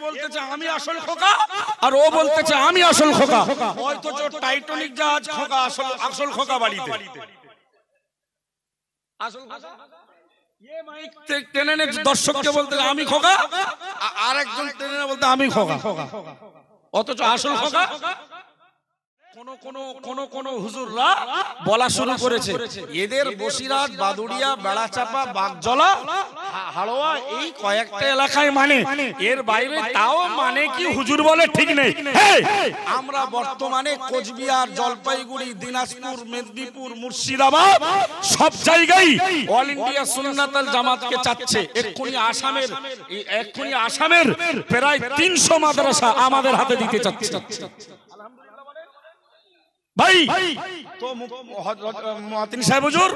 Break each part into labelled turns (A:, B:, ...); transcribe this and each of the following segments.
A: বলতেছে আমি আসল খোকা আর ও বলতেছে আমি আসল খোকা। হয়তো টাইটানিক জাহাজ খোকা, আসল খোকা বাড়িতে। আসল খোকা টেনে দর্শককে বলতে আমি খোকা, আর একজন টেনে বলতে আমি খোকা, অথচ আসল খোকা। কোন হুজুররা বলা শুরু করেছে এদের বসিরহাট, বাদুড়িয়া, বেড়াচাপা, বাগজলা, হাড়োয়া এই কয়েকটা এলাকায় মানে, এর বাইরে তাও মানে কি হুজুর বলে ঠিক নেই। আমরা বর্তমানে কোচবিহার, জলপাইগুড়ি, দিনাজপুর, মেদিনীপুর, মুর্শিদাবাদ সব জায়গায় অল ইন্ডিয়া সুন্নাতুল জামাতকে চাচ্ছে। এক্ষুনি আসামের প্রায় 300 মাদ্রাসা আমাদের হাতে দিতে চাচ্ছে। ভাই তো মুয়াজ্জিন সাহেব হুজুর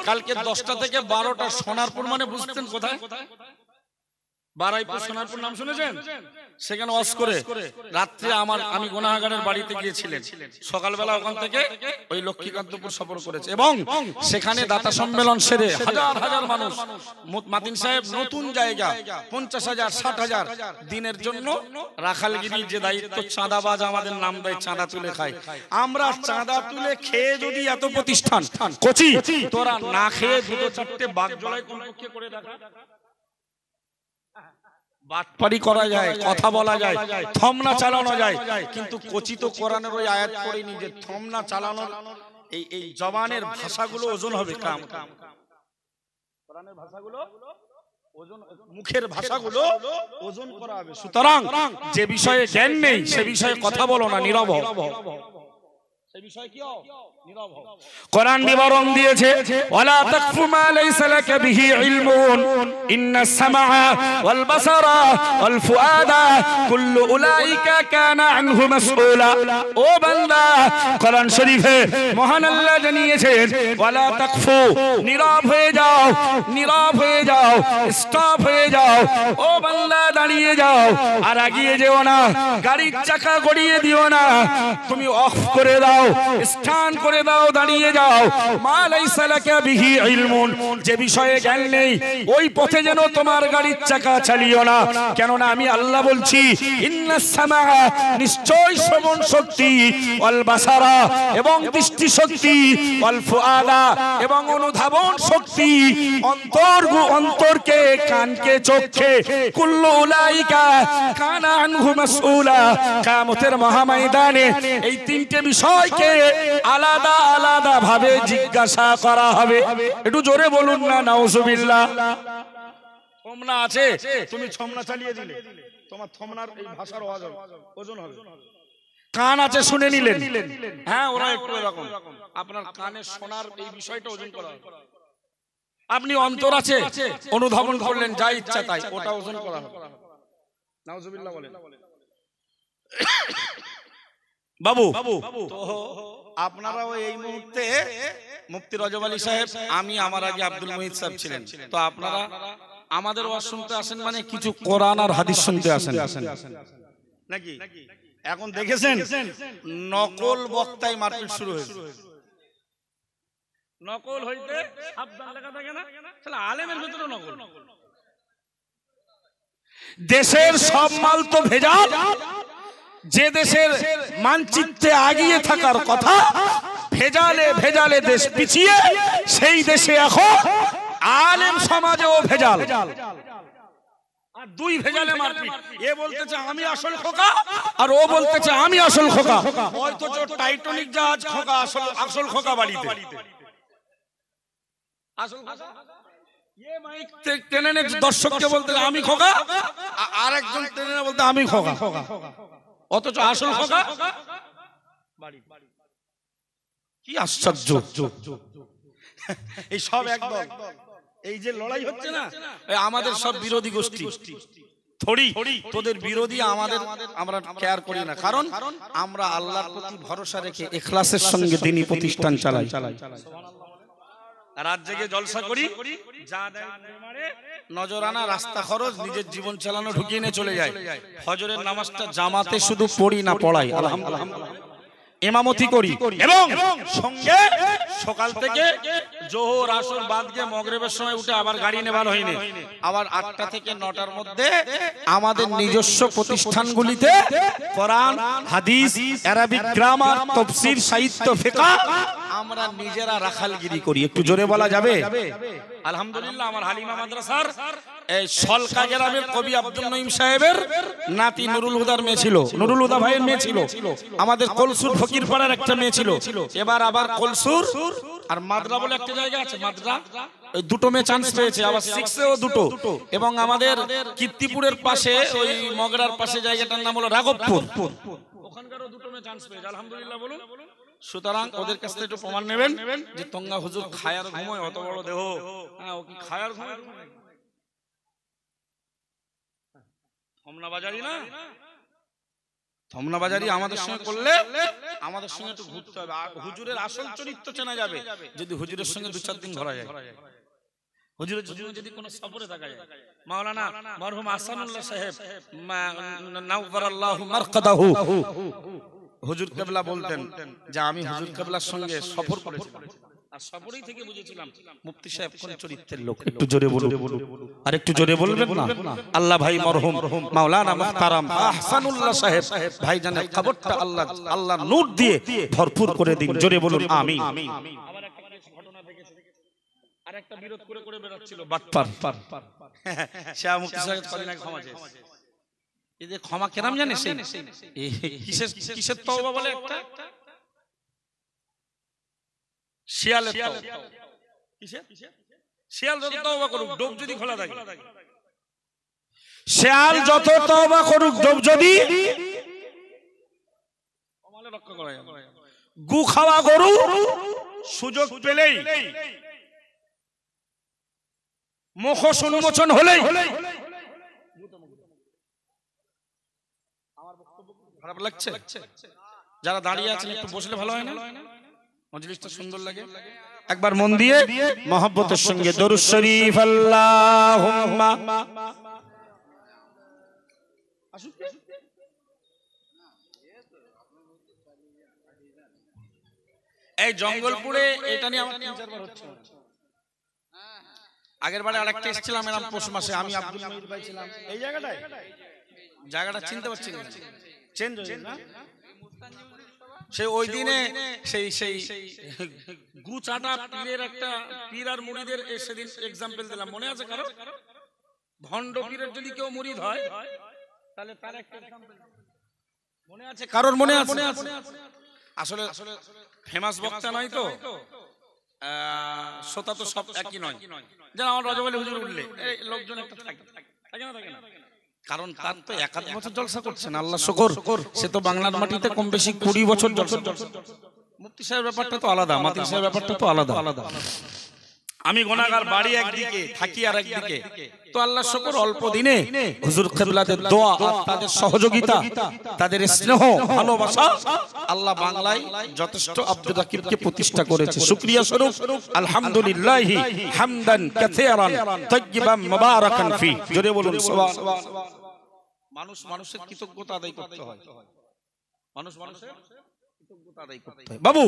A: কালকে 10টা থেকে 12টা সোনারপুর মানে বুঝতেন কোথায়? বারাইপুর সোনারপুর নাম শুনেছেন? সেখানে ওয়াজ করে রাত্রে আমি গুনাহগারের বাড়িতে গিয়েছিলেন, সকালবেলা ওখান থেকে ওই লক্ষ্মীকান্তপুর সফর করেছে এবং সেখানে দাতা সম্মেলন সেরে হাজার হাজার মানুষ। মাতিন সাহেব নতুন জায়গা 50,000 60,000 দিনের জন্য রাখালগিরি যে দায়িত্ব, চাঁদাবাজ আমাদের নাম দেয়, চাঁদা তুলে খায়। আমরা চাঁদা তুলে খেয়ে যদি এত প্রতিষ্ঠান কোচি, তোরা না খেয়ে 2-4টে বাগজলায় কমপক্ষে করে দেখা, বাটপারি করা যায়, কথা বলা যায়, থমনা চালানো যায়, কিন্তু কোচি তো কোরআনের ওই আয়াত পড়েনি যে থমনা চালানোর এই জবানের ভাষাগুলো ওজন হবে। কোরআনের ভাষাগুলো ওজন, মুখের ভাষাগুলো ওজন করা হবে। সুতরাং যে বিষয়ে জ্ঞান নেই সে বিষয়ে কথা বলো না, নীরব হও। সেই বিষয় কি হও? নীরব হও। কোরআন বিবরণ দিয়েছে ওয়ালা তাকফু মা লাইসা লাকা বিহি ইলমুন ইন্নাস সামআ ওয়াল বাসারা ওয়াল ফুআদা কুল্লু উলাইকা কানা আনহু মাসউলা। ও বান্দা, কোরআন শরীফে মহান আল্লাহ জানিয়েছেন ওয়ালা তাকফু, নীরব হয়ে যাও, নীরব হয়ে যাও, স্টপ হয়ে যাও। ও বান্দা দাঁড়িয়ে যাও, আর আগিয়ে যেও না, গাড়ির চাকা গড়িয়ে দিও না, তুমি অফ করে দাও, স্ট্যান্ড করে দাও, দাঁড়িয়ে যাও। মা লাইসা লাকা বিহি ইলমুন, যে বিষয়ে জ্ঞান নেই ওই পথে যেন তোমার গাড়ির চাকা চালিও না। কেননা আমি আল্লাহ বলছি ইন্নাস সামা, নিশ্চয় শ্রবণ শক্তি, ওয়াল বাসারা এবং দৃষ্টি শক্তি, ওয়াল ফুআদা এবং অনুধাবন শক্তি, অন্তরকে, কানকে, চোখকে, কুল্লু উলাইকা কানা আনহু মাসউলা। কিয়ামতের মহাময়দানে এই 3টে বিষয়কে আলাদা আলাদা ভাবে জিজ্ঞাসা করা হবে। একটু জোরে বলুন না নাউজুবিল্লাহ। থমনা আছে, তুমি থমনা চালিয়ে দিলে তোমার থমনার এই ভাষার ওজন হবে। কান আছে, শুনে নিলেন, হ্যাঁ ওরা একটু এরকম, আপনার কানে শোনার এই বিষয়টা ওজন করা হবে। আপনি অন্তর আছে, অনুধাবন করলেন, যা ইচ্ছা তাই, ওটা ওজন করা হবে। নাউজুবিল্লাহ বলেন। বাবু তো আপনারাও এই মুহূর্তে মুফতি রজব আলী সাহেব, আমি আমার আগে আব্দুল মুহিত সাহেব ছিলেন, তো আপনারা আমাদের ওয়াজ শুনতে আসেন মানে কিছু কোরআন আর হাদিস শুনতে আসেন নাকি? এখন দেখেছেন নকল বক্তায় মারপিট শুরু হয়েছে। নকল হইতে সাবধান লেখা থাকে না, তাহলে আলেমের ভিতরে নকল। দেশের সব মাল তো ভেজাল, যে দেশের মানচিত্রে আগিয়ে থাকার কথা ভেজালে ভেজালে দেশ পিছিয়ে, সেই দেশে এখন আলেম সমাজেও ভেজাল, আর দুই ভেজালে মারপিট। এ বলতেছে আমি আসল খোকা আর ও বলতেছে আমি আসল খোকা। হয়তো টাইটানিক জাহাজ খোকা, আসল খোকা বাড়িতে। আসল খোকা টেনে দর্শককে বলতে আমি খোকা, আর একজন টেনে বলতে আমি খোকা, অথচ আসল খোকা বাড়ি। কি আশ্চর্য! এই সব একদল, এই যে লড়াই হচ্ছে না, আমাদের সব বিরোধী গোষ্ঠী। থোড়ি তোদের বিরোধী, আমরা কেয়ার করি না, কারণ আমরা আল্লাহর প্রতি ভরসা রেখে ইখলাসের সঙ্গে দ্বীনি প্রতিষ্ঠান চালাই। রাত জেগে জলসা করি, যা দেয় মারে, নজরানা, রাস্তা খরচ, নিজের জীবন চালানো ঢুকিয়ে নিয়ে চলে যায়। ফজরের নামাজটা জামাতে শুধু পড়ি না, পড়াই, আলহামদুলিল্লাহ, ইমামতি করি, এবং সঙ্গে সকাল থেকে জোহর আসর বাদ গিয়ে মাগরিবের সময় উঠে আবার গাড়ি নেবার হয়নি, আবার 8টা থেকে 9টার মধ্যে আমাদের নিজস্ব প্রতিষ্ঠানগুলিতে কোরআন হাদিস আরবিক গ্রামার তাফসীর সাহিত্য ফিকহ আমরা নিজেরা রাখালগিরি করি। একটু জোরে বলা যাবে? আলহামদুলিল্লাহ। আমার হালিমা মাদ্রাসার এই সলকা গ্রামের কবি আব্দুল নঈম সাহেবের নাতি নুরুল হুদার মেয়ে ছিল, নুরুল হুদা ভাইয়ের মেয়ে ছিল, আমাদের কলসুর ফকির পাড়ার একটা মেয়ে ছিল, এবার আবার কলসুর আর মাদ্রা বলে একটা জায়গা আছে, মাদ্রা, ওই দুটো মেয়ে চান্স পেয়েছে, আবার 6এও দুটো, এবং আমাদের কীর্তিপুরের পাশে ওই মগরার পাশে জায়গাটার নাম হলো রাঘবপুর, ওখানকারও দুটো মেয়ে চান্স পেয়েছে। আলহামদুলিল্লাহ বলুন। সুতরাং ওদের কাছ থেকে একটু প্রমাণ নেবেন যে তঙ্গা হুজুর খায়ার ঘুমোয়, অত বড় দেহ, হ্যাঁ ও কি খায়ার ঘুমোয়? থমনাবাজারি না, থমনাবাজারি আমাদের সঙ্গে করলে আমাদের সঙ্গে একটু ঘুরতে হবে। হুজুরের আসল চরিত্র চেনা যাবে যদি হুজুরের সঙ্গে 2-4 দিন ঘোরা যায়। হুজুরের যদি কোনো সফরে থাকা যায়। মাওলানা মরহুম আহসানুল্লাহ সাহেব নাওয়ারাল্লাহু মারকাদাহু, হুজুর কেবলা বলতেন যে আমি হুজুর কেবলার সঙ্গে সফর করেছিলাম, আর সফরেই থেকে বুঝেছিলাম মুফতি সাহেব কোন চরিত্রের লোক। একটু জোরে বলুন, আর একটু জোরে বলবেন না? আল্লাহ ভাই মরহুম মাওলানা মুহতারাম আহসানুল্লাহ সাহেব ভাইজানের কবরটা আল্লাহ নূর দিয়ে ভরপুর করে দিন। জোরে বলুন আমিন। আবার একটা ঘটনা দেখেছি, আরেকটা বিরোধ করে করে বেরাচ্ছিল বাটপার, শাহ মুফতি সাহেব কদিন আগে ক্ষমা চেয়েছে। এই যে ক্ষমা কেরাম জানিস কিসের কিসের তওবা বলে, একটা শিয়ালের তওবা। কিসের? শিয়াল যত তওবা করুক ডোব যদি খোলা থাকে, শিয়াল যত তওবা করুক ডোব যদি কমালে রক্ষা করা যাবে। গু খাওয়া গরু সুযোগ পেলেই, মুখ উন্মোচন হলেই, খারাপ লাগছে? যারা দাঁড়িয়ে আছেন একটু বসলে ভালো হয় না? মজলিসটা সুন্দর লাগে। একবার মন দিয়ে মহব্বতের সঙ্গে দরুদ শরীফ আল্লাহুম্মা। এই জঙ্গলপুরে এটা নিয়ে আমার 3-4 বার হচ্ছে। আগের বারে আরেকটা এসেছিলাম এরকম পৌষ মাসে, আমি আব্দুল মহিদ ভাই ছিলাম এই জায়গাটায়। জায়গাটা চিনতে পারছি না, চেঞ্জ হয়েছে না? সেই ওই দিনে সেই সেই গুচাটা পীরের একটা পীর আর মুরিদের সেদিন এক্সাম্পল দিলাম, মনে আছে কারো? ভণ্ড পীরের যদি কেউ মুরিদ হয় তাহলে তার একটা এক্সাম্পল মনে আছে কারোর? মনে আছে? আসলে ফেমাস বক্তা নয় তো, শ্রোতা তো সব একই নয়। যেন আমার রজব আলী হুজুর উঠলে লোকজন একটা থাকে না, থাকে না, কারণ তার তো 1-8 বছর জলসা করছেন, আল্লাহ শুকর। সে তো বাংলার মাটিতে কম বেশি 20 বছর জলসা। মুফতি সাহেব ব্যাপারটা তো আলাদা, মাতিন সাহেব ব্যাপারটা তো আলাদা। আমি গুনাহগার, বাড়ি একদিকে, থাকি আর একদিকে। তো আল্লাহ শুকর অল্প দিনে হুজুর কিবলাদের দোয়া আর তাদের সহযোগিতা, তাদের স্নেহ ভালোবাসা আল্লাহ বাংলায় যথেষ্ট আব্দুল রাকিবকে প্রতিষ্ঠা করেছে। শুকরিয়া স্বরূপ আলহামদুলিল্লাহ হামদান কাসীরান তাইয়িবান মুবারাকান ফি। জোরে বলুন সুবহানাল্লাহ। মানুষ মানুষের কৃতজ্ঞতা আদায় করতে হয়, মানুষ মানুষের কৃতজ্ঞতা আদায় করতে হয়। বাবু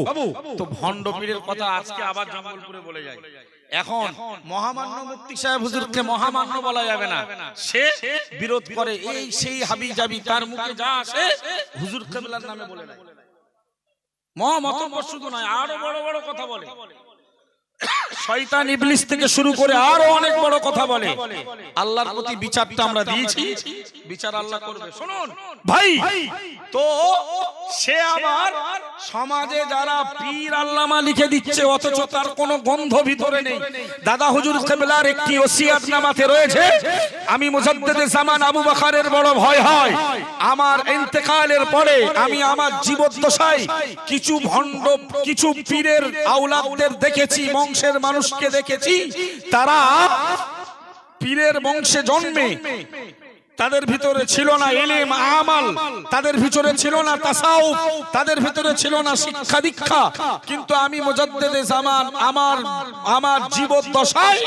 A: তো ভণ্ড পীরের কথা আজকে আবার জঙ্গলপুরে বলে যায়। এখন মহামান্য মুফতি সাহেব হুজুরকে মহামান্য বলা যাবে না, সে বিরোধ করে এই সেই হাবি জাবি, তার মুখে যা আসে হুজুর কিবলার নামে বলে না। মহামতব্বর শুধু নয়, আরো বড় বড় কথা বলে। শয়তান ইবলিস থেকে শুরু করে আরো অনেক বড় কথা বলে। আল্লাহর প্রতি বিচারটা আমরা দিয়েছি, বিচার আল্লাহ করবে। শুনুন ভাই, তো সে আবার সমাজে যারা পীর আল্লামা লিখে দিচ্ছে অথচ তার কোনো গন্ধ ভিতরে নেই। দাদা হুজুর কিবলার একটি ওসিয়াতনামাতে রয়েছে, আমি মুজাদ্দিদে জামান আবু বকরের বড় ভয় হয় আমার ইন্তেকালের পরে আমি আমার জীবদ্দশায় কিছু ভণ্ড, কিছু পীরের আওলাদদের দেখেছি, বংশের মানুষকে দেখেছি, তারা পীরের বংশে জন্মে তাদের ভিতরে ছিল না ইলম আমাল, তাদের ভিতরে ছিল না তাসাউফ, তাদের ভিতরে ছিল না শিক্ষা দীক্ষা। কিন্তু আমি মুজাদ্দিদে জামান আমার জীবদ্দশায়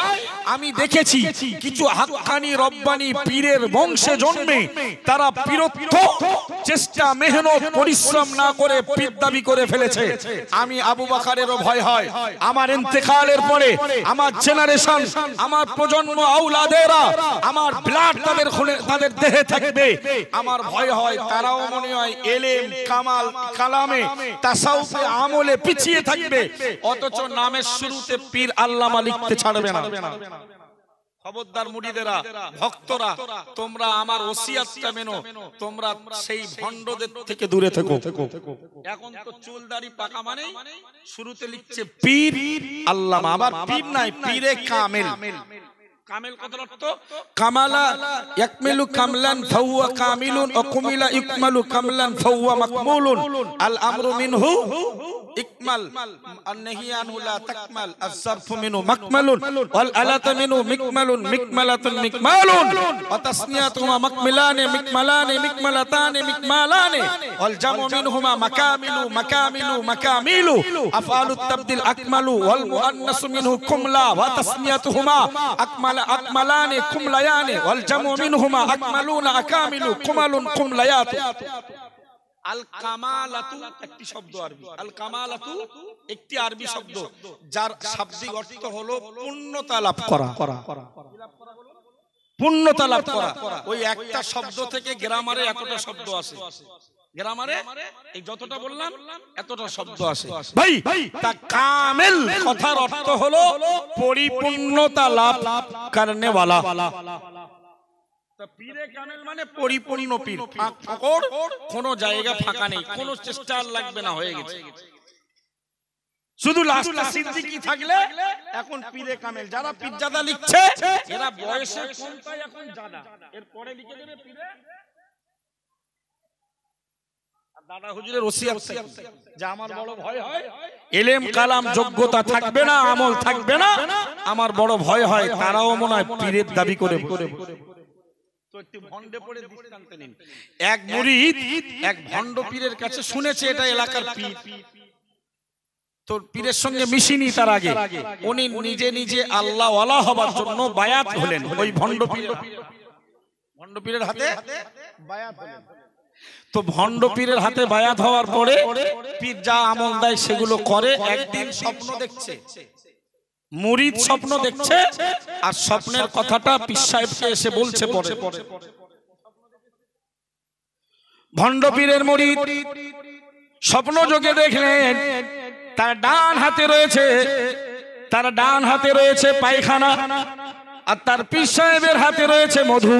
A: আমি দেখেছি কিছু হাক্কানি রব্বানি পীরের বংশে জন্মে তারা পীরত্ব চেষ্টা মেহনত পরিশ্রম না করে পীর দাবি করে ফেলেছে। আমি আবু বকরেরও ভয় হয় আমার ইন্তেকালের পরে আমার জেনারেশন, আমার প্রজন্ম আওলাদেরা, আমার ব্লাড তাদের খুনে তাদের দেহে থাকবে। আমার ভয় হয় তারাও মনে হয় ইলম কামাল কালামে তাসাউফে আমলে পিছিয়ে থাকবে, অথচ নামের শুরুতে পীর আল্লামা লিখতে ছাড়বে না। খবরদার মুরিদেরা, ভক্তরা, তোমরা আমার ওসিয়াতটা মেনো, তোমরা সেই ভণ্ডদের থেকে দূরে থেকো। এখন তো চুল দাড়ি পাকা মানে শুরুতে লিখছে পীর আল্লামা, আবার পীর নাই পীরে কামেল। কামেল কত অর্থ? কামালা ইয়াকমিলু কামলান ফাহুয়া কামিলুন ওয়া কুমিলা ইকমালু কামলান ফাহুয়া মাকমুলুন। আল আমরু মিনহু ইকমাল আন-নাহি আনহু লা তাকমাল। আয-যারফু মিনহু মাকমালুন ওয়াল আলাতু মিনহু মিকমালুন মিকমালাতুন মিকমালুন ওয়া তাসনিয়াতুহুমা মাকমিলানে মিকমালানে মিকমালাতানে মিকমালানে ওয়াল জামু মিনহুমা মাকামিলু মাকামিলু মাকামিলু। আফআলুত তাবদিল আকমালু ওয়াল মুআন্নাসু মিনহু কুমলা ওয়া তাসনিয়াতুহুমা আকমালানে কুমলায়ানে ওয়াল জামু মিনহুমা আকমালুনা আকামিলু কুমালুন কুমলায়াতু। আল কামালাতু একটি শব্দ আরবি, আল কামালাতু একটি আরবি শব্দ যার শাব্দিক অর্থ হলো পূর্ণতা লাভ করা। পূর্ণতা লাভ করা, ওই একটা শব্দ থেকে গ্রামারে এতটা শব্দ আসে। গ্রামারে এই যতটা বললাম এতটা শব্দ আসে। ভাই তা কামেল কথার অর্থ হলো পরিপূর্ণতা লাভ করনে ওয়ালা। পীরে কামেল মানে পরিপূর্ণ পীর, কোন জায়গা ফাঁকা নেই, কোন চেষ্টা লাগবে না, হয়ে গেছে। শুধু লাস্টে সিদ্দিকী থাকলে এখন পীরে কামেল। যারা পীরজাদা লিখছে এরা বয়সে কম তাই এখন জাদা, এর পরে লিখে দেবে পীরে। দাদা হুজুরের ওসিয়ত যে আমার বড় ভয় হয় ইলম কালাম যোগ্যতা থাকবে না, আমল থাকবে না, আমার বড় ভয় হয় তারাও মনে হয় পীরের দাবি করে। তো একটু ভণ্ডে পড়ে দৃষ্টান্ত নিন। এক মুরিদ এক ভণ্ড পীরের কাছে শুনেছে এটা এলাকার পীর, তো পীরের সঙ্গে মিশিনি তার আগে উনি নিজে নিজে আল্লাহ ওয়ালা হবার জন্য বায়াত হলেন ওই ভণ্ড পীরের হাতে বায়াত হলেন। তো ভণ্ড পীরের হাতে বায়াত হওয়ার পরে পীর যা আমল দেয় সেগুলো করে। একদিন স্বপ্ন দেখছে, মুরিদ স্বপ্ন দেখছে, আর স্বপ্নের কথাটা পীর সাহেবকে এসে বলছে। পরে ভণ্ড পীরের মুরিদ স্বপ্ন যোগে দেখলেন তার ডান হাতে রয়েছে পায়খানা, আর তার পীর সাহেবের হাতে রয়েছে মধু।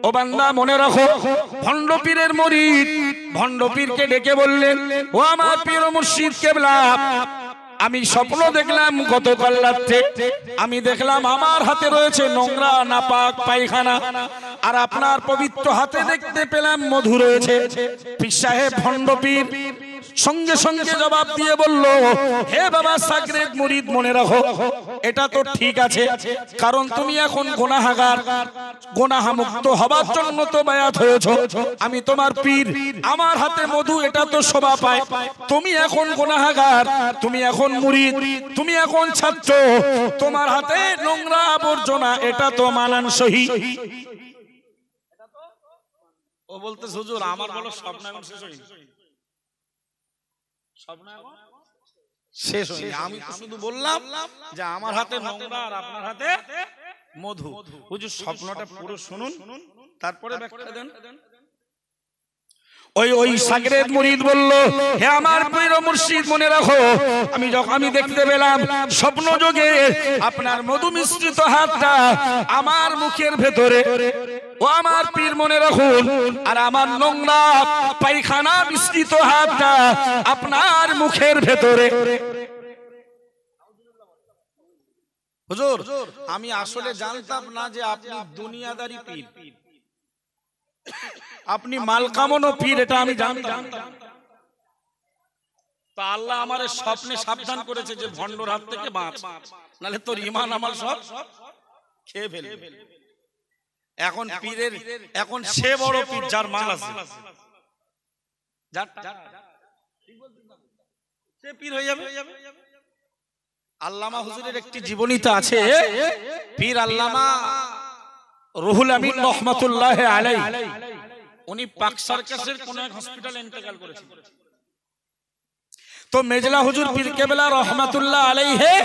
A: ও বান্দা মনে রাখো, ভণ্ড পীরের মুরিদ ভণ্ড পীরকে ডেকে বললেন, ও আমার পীর ও মুর্শিদ কেবলা, আমি স্বপ্ন দেখলাম গতকাল রাতে, আমি দেখলাম আমার হাতে রয়েছে নোংরা নাপাক পায়খানা, আর আপনার পবিত্র হাতে দেখতে পেলাম মধু রয়েছে। পীর সাহেব ভণ্ড পীর সঙ্গে সঙ্গে জবাব দিয়ে বলল, হে বাবা সাগরেদ মুরিদ, মনে রাখো এটা তো ঠিক আছে, কারণ তুমি এখন গুনাহগার, গুনাহমুক্ত হবার জন্য তো বায়াত হয়েছো। আমি তোমার পীর, আমার হাতে মধু এটা তো শোভা পায়। তুমি এখন গুনাহগার, তুমি এখন মুরিদ, তুমি এখন ছাত্র, তোমার হাতে নোংরা আবর্জনা, এটা তো মানানসই। ও বলতে হুজুর আমার বলো স্বপ্ন এখন শেষ হয়নি, শেষ হয়নি, আমি তো শুধু বললাম যে আমার হাতে নোংরা আর আপনার হাতে মধু। হুজুর স্বপ্নটা পুরো শুনুন, তারপরে ব্যাখ্যা দেন। ওই সাগরেদ মুরিদ বলল, হে আমার পীর ও মুর্শিদ মনে রাখো, আমি দেখতে পেলাম স্বপ্ন যোগে আপনার মধু মিশ্রিত হাতটা আমার মুখের ভেতরে। ও আমার পীর মনে রাখুন, আর আমার নোংরা পায়খানা মিশ্রিত হাতটা আপনার মুখের ভেতরে। হুজুর আমি আসলে জানতাম না যে আপনি দুনিয়াদারি পীর, আপনি মাল কামানো পীর, এটা আমি জানতাম। তা আল্লাহ আমার স্বপ্নে সাবধান করেছে যে ভণ্ডর হাত থেকে বাঁচ, নাহলে তোর ঈমান আমল সব খেয়ে ফেলবে। এখন পীরের এখন সে বড় পীর যার মাল আছে, যার সে পীর হয়ে যাবে। আল্লামা হুজুরের একটি জীবনীতে আছে, পীর আল্লামা রুহুল আমিন রহমাতুল্লাহ আলাইহি, উনি পাক সার্কাসের কোন এক হসপিটালে ইন্তেকাল করেছেন। তো মেজলা হুজুর পীর কেবলা রহমাতুল্লাহ আলাইহি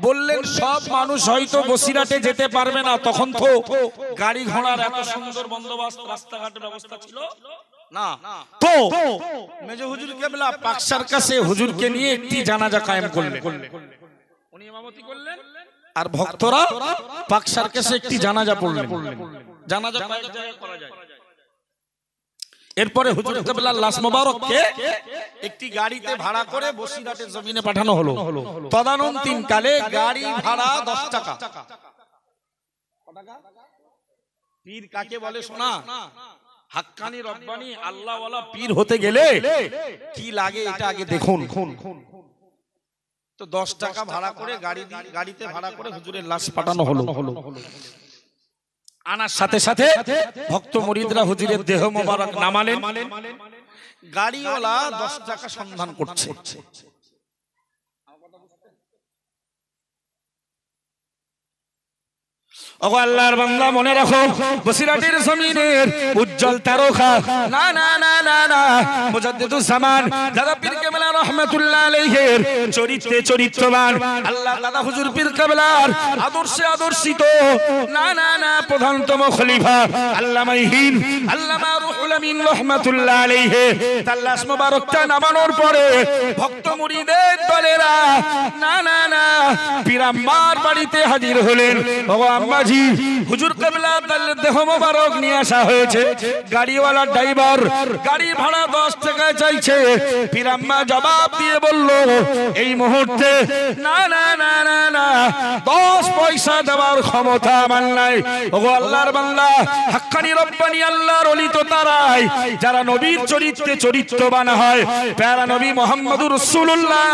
A: বললেন, সব মানুষ হয়তো বসিরাটে যেতে পারবে না, তখন তো গাড়ি ঘোড়ার এত সুন্দর বন্দোবস্ত, রাস্তাঘাটের ব্যবস্থা ছিল না। তো মেজ হুজুর কেবলা পাক সার্কাসে হুজুরকে নিয়ে একটি জানাজা কায়েম করলেন, উনি ইমামতি করলেন, আর ভক্তরা পাক সার্কাসে একটি জানাজা পড়লেন। জানাজা কয়েক জায়গায় করা যায়। এরপরে হুজুর কেবলার লাশ মোবারককে একটি গাড়িতে ভাড়া করে বসিরহাটের জমিনে পাঠানো হলো। তদানীন্তন কালে গাড়ি ভাড়া 10 টাকা। পীর কাকে বলে শোনা? হাক্কানি রব্বানি আল্লাহওয়ালা পীর হতে গেলে কি লাগে এটা আগে দেখুন। তো 10 টাকা ভাড়া করে গাড়িতে ভাড়া করে হুজুরের লাশ পাঠানো হলো। আনার সাথে সাথে ভক্ত মুরিদরা হুজুরের দেহ মোবারক নামালেন। গাড়িওয়ালা 10 টাকা সন্ধান করছে। ওগো আল্লাহর বান্দা, মনে রাখো, বসিরহাটের জমিনের উজ্জ্বল তারকা না না না না না মুজাদ্দিদুজ জামান দাদা পীর কেবলা রাহমাতুল্লাহ আলাইহির চরিত্রে চরিত্রবান, আল্লাহ দাদা হুজুর পীর কেবলার আদর্শে আদর্শিত না না না প্রধানতম খলিফা আল্লামা হিন্দ আল্লামা রুহুল আমিন রাহমাতুল্লাহ আলাইহি তার লাশ মোবারকটা নামানোর পরে ভক্ত মুরিদের দলেরা না না না পীর আম্মার বাড়িতে হাজির হলেন। ওগো আম্মা জি, হুজুর কেবলা তার দেহ মোবারক নিয়ে আসা হয়েছে। গাড়িওয়ালা ড্রাইভার গাড়ি ভাড়া 10 টাকা চাইছে। পীর আম্মা জবাব দিয়ে বলল, এই মুহূর্তে না না না না না 10 পয়সা দেওয়ার ক্ষমতা আমার নাই। ওগো আল্লাহর বান্দা, হাক্কানি রব্বানি আল্লাহর ওলি তো তারাই যারা নবীর চরিত্রে চরিত্রবান হয়। প্যারা নবী মুহাম্মদুর রাসূলুল্লাহ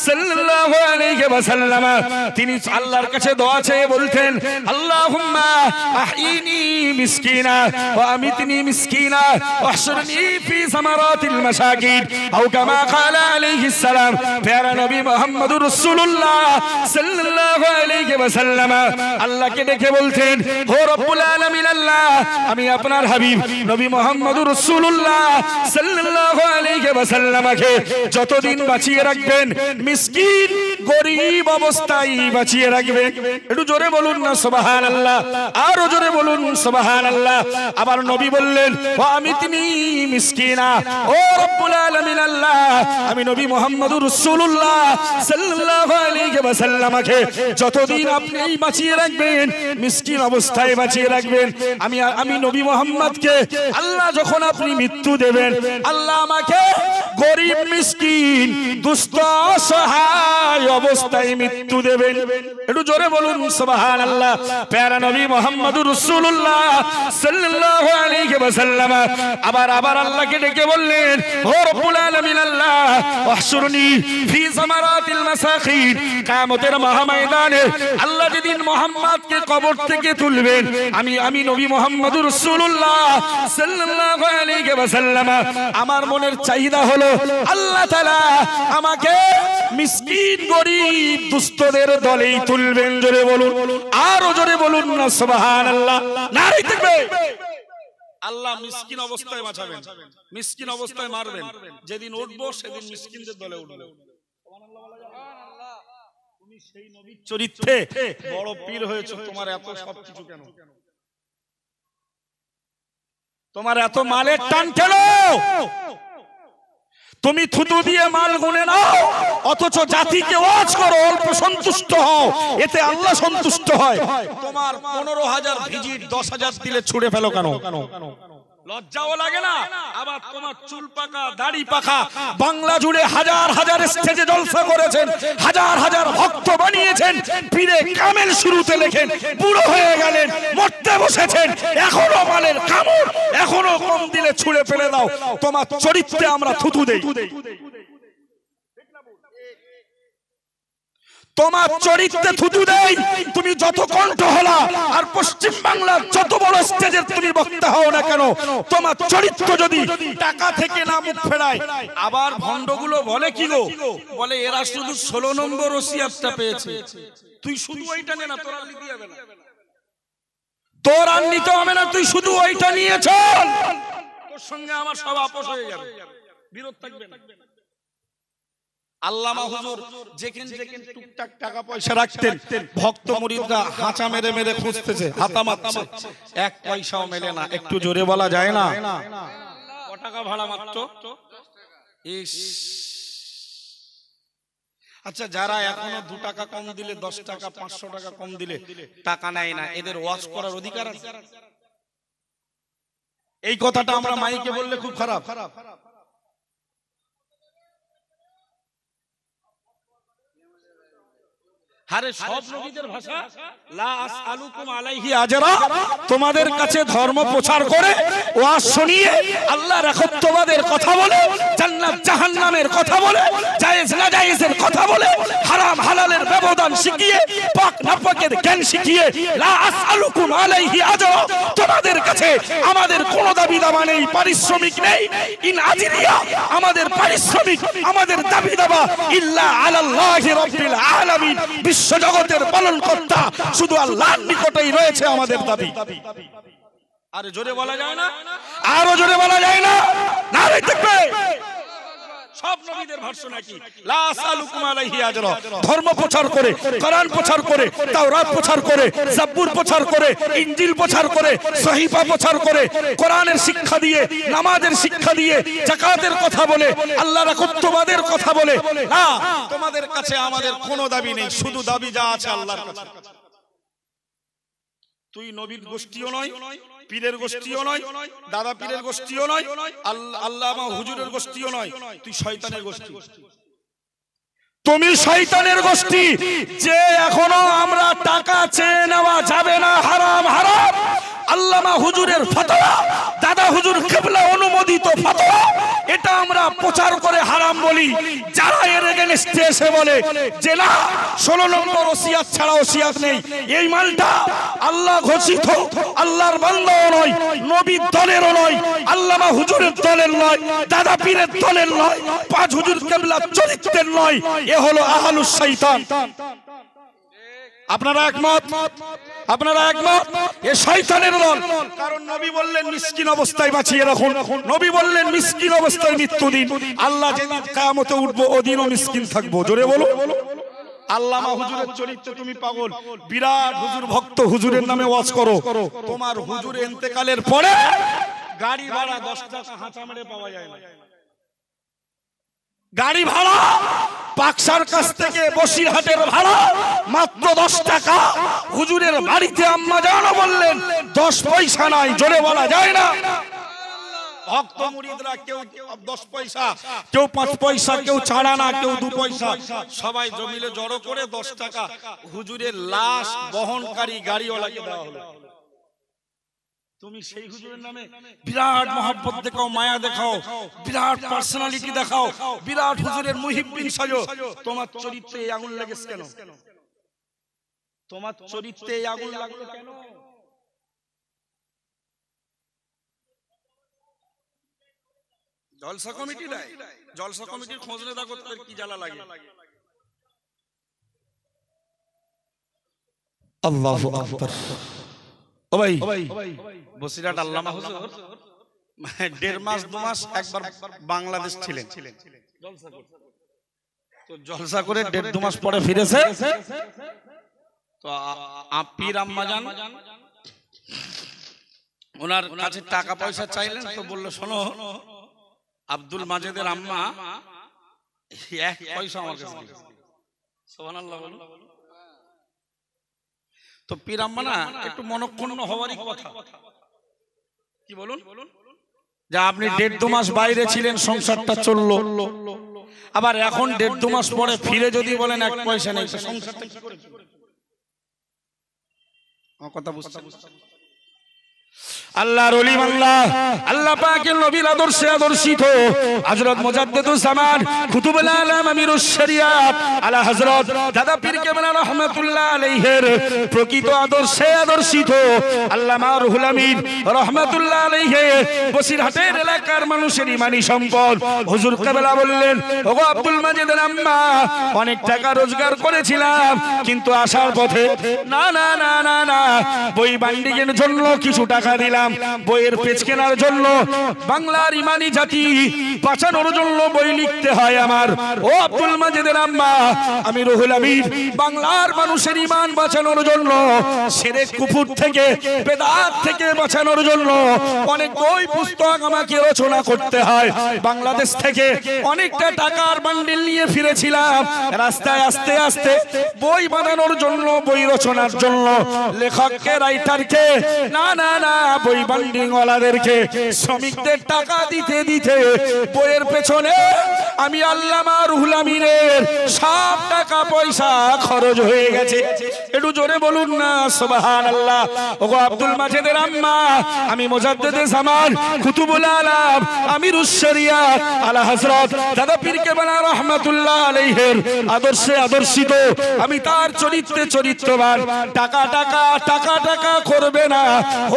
A: সাল্লাল্লাহু আলাইহি ওয়াসাল্লাম তিনি আল্লাহর কাছে দোয়া চেয়ে বলতেন, আল্লাহুম্মা আহইনি মিসকিনা ওয়া আমিতনি মিসকিনা ওয়াহশুরনি ফি সামারাতিল মাসাকিন আও কামা ক্বালা আলাইহিস সালাম। প্যারা নবী মুহাম্মদুর রাসূলুল্লাহ সাল্লাল্লাহু আলাইহি ওয়াসাল্লাম আল্লাহকে ডেকে বলতেন, ও রব্বুল আলামিন আল্লাহ, আমি আপনার হাবিব নবী মুহাম্মদুর রাসূলুল্লাহ সাল্লাল্লাহু আলাইহি ওয়াসাল্লামকে যতদিন বাঁচিয়ে রাখবেন, মিসকিন গরীব অবস্থায় বাঁচিয়ে রাখবেন। একটু জোরে বলুন না সুবহানাল্লাহ, আরো জোরে বলুন সুবহানাল্লাহ। আবার নবী বললেন, ওয়া আমিতনি মিসকিনা, ও রব্বুল আলামিন আল্লাহ, আমি নবী মুহাম্মদুর রাসূলুল্লাহ সাল্লাল্লাহু আলাইহি ওয়াসাল্লামকে যতদিন আপনি বাঁচিয়ে রাখবেন, মিসকিন অবস্থায় বাঁচিয়ে রাখবেন। আমি নবী মুহাম্মদকে আল্লাহ যখন আপনি মৃত্যু দেবেন, আল্লাহ আমাকে গরীব মিসকিন দুস্থ অসহায় অবস্থায় মৃত্যু দেবেন। একটু জোরে বলুন সুবহানাল্লাহ। প্যারা নবী মুহাম্মদুর রাসূলুল্লাহ সাল্লাল্লাহু আলাইহি ওয়াসাল্লাম আবার আল্লাহকে ডেকে বললেন, ও রব্বুল আলামিন আল্লাহ, ওয়াহশুরনি ফি সামারাতিল মাসাকিন। কিয়ামতের মহাময়দানে আল্লাহ যেদিন মুহাম্মদকে কবর থেকে তুলবেন, আমি নবী মুহাম্মদুর রাসূলুল্লাহ সাল্লাল্লাহু আলাইহি ওয়াসাল্লাম আমার মনের চাহিদা হলো, আল্লাহ তাআলা আমাকে মিসকিন গরীব দুস্থদের দলেই তুলবেন। জোরে বলুন, আরো জোরে বলুন না সুবহানাল্লাহ। নারী থাকবে, আল্লাহ মিসকিন অবস্থায় বাঁচাবেন, মিসকিন অবস্থায় মারবেন। যেদিন উঠবো সেদিন মিসকিনদের দলে উঠবো। তুমি সেই নবীর চরিত্রে বড় পীর হয়েছো, তোমার এত সবকিছু কেন? তোমার এত মালের টান কেন? তুমি থুতু দিয়ে মাল গুনে নাও, অথচ জাতিকে ওয়াজ করো অল্প সন্তুষ্ট হও, এতে আল্লাহ সন্তুষ্ট হয়। তোমার 15,000 ভিজিট 10,000 দিলে ছুড়ে ফেলো কেন? লজ্জাও লাগে না? আবার তোমার চুল পাকা দাড়ি পাকা, বাংলা জুড়ে হাজার হাজার স্টেজে জলসা করেছেন, হাজার হাজার ভক্ত বানিয়েছেন, পীরে কামেল শুরুতে লেখেন, বুড়ো হয়ে গেলেন, মরতে বসেছেন, এখনো মালের কামড়, এখনো কম দিলে ছুঁড়ে ফেলে দাও। তোমার চরিত্রে আমরা থুতু দেই। তোমার চরিত্রে থুতু দেই, তুমি যত কণ্ঠ হলা আর পশ্চিম বাংলার যত বড় স্টেজের তুমি বক্তা হও না কেন, তোমার চরিত্র যদি টাকা থেকে না মুখ ফেরায়। আবার ভণ্ডগুলো বলে কি গো, বলে এরা শুধু 16 নম্বর ওসিয়াতটা পেয়েছে, তুই শুধু ওইটা নে না, তোর আর নিতে হবে না, তোর আর নিতে হবে না, তুই শুধু ওইটা নিয়ে চল, তোর সঙ্গে আমার সব আপোষ হয়ে যাবে, বিরোধ থাকবে না। আল্লামা হুজুর যেখানে যেখানে টুকটাক টাকা পয়সা রাখতেন, ভক্ত মুরিদরা হাঁচা মেরে মেরে খুঁজতেছে, হাতা মারছে, এক পয়সাও মেলে না। একটু জোরে বলা যায় না? ক টাকা ভাড়া মাত্র? ইস, আচ্ছা যারা এখনো 2 টাকা কম দিলে, 10 টাকা 500 টাকা কম দিলে টাকা নেয় না, এদের ওয়াজ করার অধিকার আছে? এই কথাটা আমরা মাইকে বললে খুব খারাপ। আরে সব নবীদের ভাষা, লা আসআলুকুম আলাইহি আজরা, তোমাদের কাছে ধর্ম প্রচার করে ওয়াজ শুনিয়ে আল্লাহর একত্ববাদের কথা বলে, জান্নাত জাহান্নামের কথা বলে, জায়েজ না জায়েজের কথা বলে, হারাম হালালের ব্যবধান শিখিয়ে, পাক নাপাকের জ্ঞান শিখিয়ে, লা আসআলুকুম আলাইহি আজরা, তোমাদের কাছে আমাদের কোনো দাবি দাবা নেই, পারিশ্রমিক নেই। ইন আজরিয়া, আমাদের পারিশ্রমিক, আমাদের দাবি দাবা ইল্লা আলাল্লাহি রাব্বিল আলামিন, বিশ্ব জগতের পালন কর্তা শুধু আল্লাহর নিকটেই রয়েছে আমাদের দাবি। আরে জোরে বলা যায় না? আরো জোরে বলা যায় না? নারে তাকবীর। সব নবীদের ভাষ্য নাকি লা আসআলুকুম আলাইহি আজরা, ধর্ম প্রচার করে, কোরআন প্রচার করে, তাওরাত প্রচার করে, জাবুর প্রচার করে, ইনজিল প্রচার করে, সহিফা প্রচার করে, কোরআনের শিক্ষা দিয়ে, নামাজের শিক্ষা দিয়ে, যাকাতের কথা বলে, আল্লাহর একত্ববাদের কথা বলে। না, তোমাদের কাছে আমাদের কোনো দাবি নেই, শুধু দাবি যা আছে আল্লাহর কাছে। তুই নবীর গোষ্ঠীও নয়, পীরের গোষ্ঠীও নয়, দাদা পীরের গোষ্ঠীও নয়, আল্লামা হুজুরের গোষ্ঠীও নয়, তুই শয়তানের গোষ্ঠী। তুমি শয়তানের গোষ্ঠী। যে এখনো আমরা টাকা চেয়ে নেওয়া যাবে না, হারাম হারাম, আল্লামা হুজুরের ফতোয়া, দাদা হুজুর কিবলা অনুমোদিত ফতোয়া, এটা আমরা প্রচার করে হারাম বলি। যারা এর এগেইনস্টে এসে বলে যে না 16 নম্বর ওসিয়াত ছাড়া ওসিয়াত নেই, এই মালটা আল্লাহ ঘোষিত, আল্লাহর বান্দাও নয়, নবীর দলেরও নয়, আল্লামা হুজুরের দলের নয়, দাদা পীরের দলের নয়, পাঁচ হুজুর কিবলা চরিত্রের নয়, এ হলো আহলুস শয়তান। আপনারা একমত? আপনারা একমত? এ শয়তানের দল। কারণ নবী বললেন মিসকিন অবস্থায় বাঁচিয়ে রাখুন, নবী বললেন মিসকিন অবস্থায় মৃত্যু দিন, আল্লাহ যেদিন কিয়ামতে উঠবো ওদিনও মিসকিন থাকবো। জোরে বলো। আল্লামা হুজুরের চরিত্রে তুমি পাগল, বিরাট হুজুর ভক্ত, হুজুরের নামে ওয়াজ করো, তোমার হুজুর ইন্তেকালের পরে গাড়ি ভাড়া 10 টাকা হাঁচা মেরে পাওয়া যায় না। গাড়ি ভাড়া পাকসার কাছ থেকে বসিরহাটের ভাড়া মাত্র 10 টাকা। হুজুরের বাড়িতে আম্মা জানো বললেন 10 পয়সা নাই। জোরে বলা যায় না? ভক্ত মুরিদরা কেউ 10 পয়সা, কেউ 5 পয়সা, কেউ ছাড়া না, কেউ 2 পয়সা, সবাই জমিলে জড়ো করে 10 টাকা হুজুরের লাশ বহনকারী গাড়িওয়ালাকে দেওয়া হলো। তুমি সেই হুজুরের নামে বিরাট মহব্বত দেখাও, মায়া দেখাও, বিরাট পার্সোনালিটি দেখাও, বিরাট হুজুরের মুহিব্বিন সাজো। তোমার চরিত্রে এই আগুন লেগেছে কেন? তোমার চরিত্রে এই আগুন লাগলো কেন? জলসা কমিটি দেয়, জলসা কমিটির খোঁজ নেতা করতে কি জ্বালা লাগে। আল্লাহু আকবার। ও ভাই, বসিরহাট আল্লামা হুজুর 1.5 মাস 2 মাস একবার বাংলাদেশ ছিলেন, তো জলসা করে 1.5-2 মাস পরে ফিরেছে। তো পীর আম্মা জান ওনার কাছে টাকা পয়সা চাইলেন, তো বললো শোনো আব্দুল মাজেদের আম্মা 1 পয়সা আমার কাছে নেই। সুবহানাল্লাহ বলুন। তো পীর আম্মা না একটু মনক্ষুণ্ণ হওয়ারই কথা। কি বলুন? যে আপনি 1.5-2 মাস বাইরে ছিলেন, সংসারটা চললো, আবার এখন 1.5-2 মাস পরে ফিরে যদি বলেন 1 পয়সা নেই, সংসারটা কি করে? আমার কথা বুঝতে আল্লাহর ওলি বাংলা আল্লাহ পাকের নবীর আদর্শে আদর্শিত হযরত মুজাদ্দিদুস জামান কুতুবুল আলম আমিরুশ শরিয়াত আলা হযরত দাদা পীর কেবলা রাহমাতুল্লাহ আলাইহির প্রকৃত আদর্শে আদর্শিত আল্লামা রুহুল আমিন রাহমাতুল্লাহ আলাইহি বসিরহাটের এলাকার মানুষের ঈমানি সম্পদ হুজুর কেবলা বললেন, ওগো আব্দুল মাজিদের আম্মা, অনেক টাকা রোজগার করেছিলাম, কিন্তু আসার পথে না না না না না বই বান্ডিংয়ের জন্য কিছু টাকা দিলাম, বইয়ের পেজ কেনার জন্য, বাংলার ইমানি জাতি বাঁচানোর জন্য বই লিখতে হয় আমার। ও আব্দুল মাজিদের আম্মা, আমি রুহুল আমিন বাংলার মানুষের ইমান বাঁচানোর জন্য, শিরক কুফর থেকে বেদাত থেকে বাঁচানোর জন্য অনেক বই পুস্তক আমাকে রচনা করতে হয়। বাংলাদেশ থেকে অনেকটা টাকার বান্ডিল নিয়ে ফিরেছিলাম, রাস্তায় আস্তে আস্তে বই বানানোর জন্য, বই রচনার জন্য লেখককে, রাইটারকে, না না না বই বান্ডিং ওয়ালাদেরকে, শ্রমিকদের টাকা দিতে দিতে বইয়ের পেছনে আমি আল্লামা রুহুল আমিনের সব টাকা পয়সা খরচ হয়ে গেছে। একটু জোরে বলুন না সুবহানাল্লাহ। ওগো আব্দুল মাজিদের আম্মা, আমি মুজাদ্দিদুস জামান কুতুবুল আলম আমিরুশ শরিয়াত আলা হযরত দাদা পীর কেবলা রাহমাতুল্লাহ আলাইহির আদর্শে আদর্শিত, আমি তার চরিত্রে চরিত্রবান। টাকা টাকা টাকা টাকা করবে না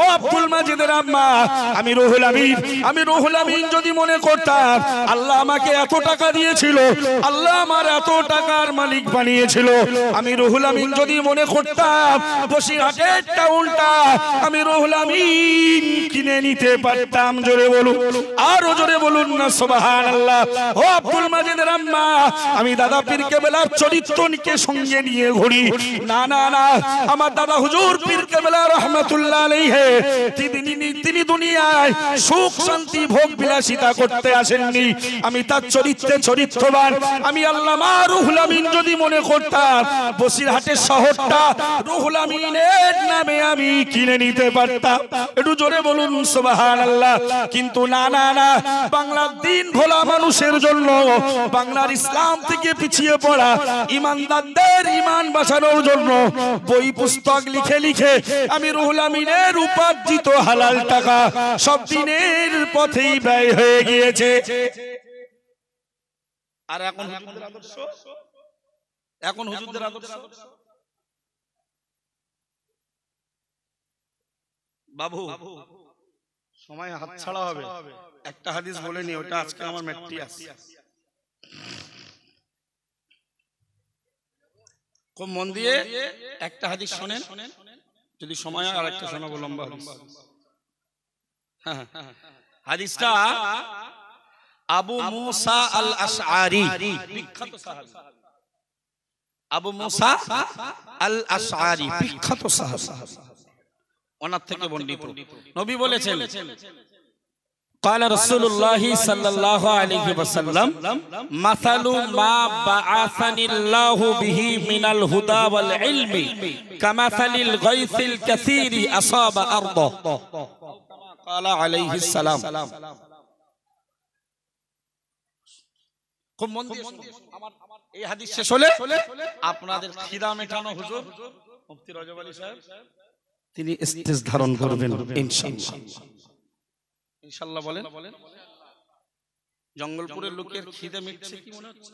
A: ও আব্দুল মাজিদের আম্মা, আমি রুহুল আমিন যদি মনে করতাম আল্লাহ আমাকে এত টাকা দিয়েছিল, আল্লাহ আমার এত টাকার মালিক বানিয়েছিল, আমি রুহুল আমিন যদি মনে করতাম বসিরহাটের টাউনটা আমি রুহুল আমিন কিনে নিতে পারতাম। জোরে বলুন, আরো জোরে বলুন না সুবহানাল্লাহ। ও আব্দুল মাজিদের আম্মা, আমি দাদা পীর কেবলার চরিত্রকে সঙ্গে নিয়ে ঘুরি। না না না, আমার দাদা হুজুর পীর কেবলা রাহমাতুল্লাহ আলাইহি তিনি দুনিয়ায় সুখ শান্তি ভোগ বিলাসিতা করতে আসেননি, আমি তার চরিত্রে চরিত্রবান। আমি আল্লামা রুহুল আমিন যদি মনে করতাম বসিরহাটের শহরটা রুহুল আমিনের নামে আমি কিনে নিতে পারতাম। একটু জোরে বলুন সুবহানাল্লাহ। কিন্তু না না না, বাংলার দিন ভোলা মানুষের জন্য, বাংলার ইসলাম থেকে পিছিয়ে পড়া ইমানদারদের ইমান বাঁচানোর জন্য বই পুস্তক লিখে লিখে আমি রুহুল আমিনের উপার্জিত হালাল টাকা সব দিনের পথেই ব্যয় হয়ে গিয়েছে। আর এখন হুজুরদের আদর্শ, এখন হুজুরদের আদর্শ বাবু সময় হাত ছাড়া হবে। একটা হাদিস বলে নি, ওটা আজকে আমার মেট্রি আছে, খুব মন দিয়ে একটা হাদিস শোনেন, যদি সময় আর একটা শোনাবো লম্বা হাদিস। হাদিসটা আবু মুসা আল আশআরি, বিখ্যাত সাহাবী আবু মুসা আল আশআরি, বিখ্যাত সাহাবী, ওনার থেকে বর্ণিত। নবী বলেছেন, قال رسول الله صلى الله عليه وسلم مثل ما بعثني الله به من الهدى والعلم كمثل الغيث الكثير أصاب أرضه قال عليه السلام। খুব মন দিয়ে আমার এই হাদিস শেষ হলে আপনাদের খিদা মেটানো হুজুর মুফতি রজব আলী সাহেব তিনি স্টেজ ধারণ করবেন ইনশাআল্লাহ। ইনশাআল্লাহ বলেন। জঙ্গলপুরের লোকের খিদে মিটছে কি মনে হচ্ছে?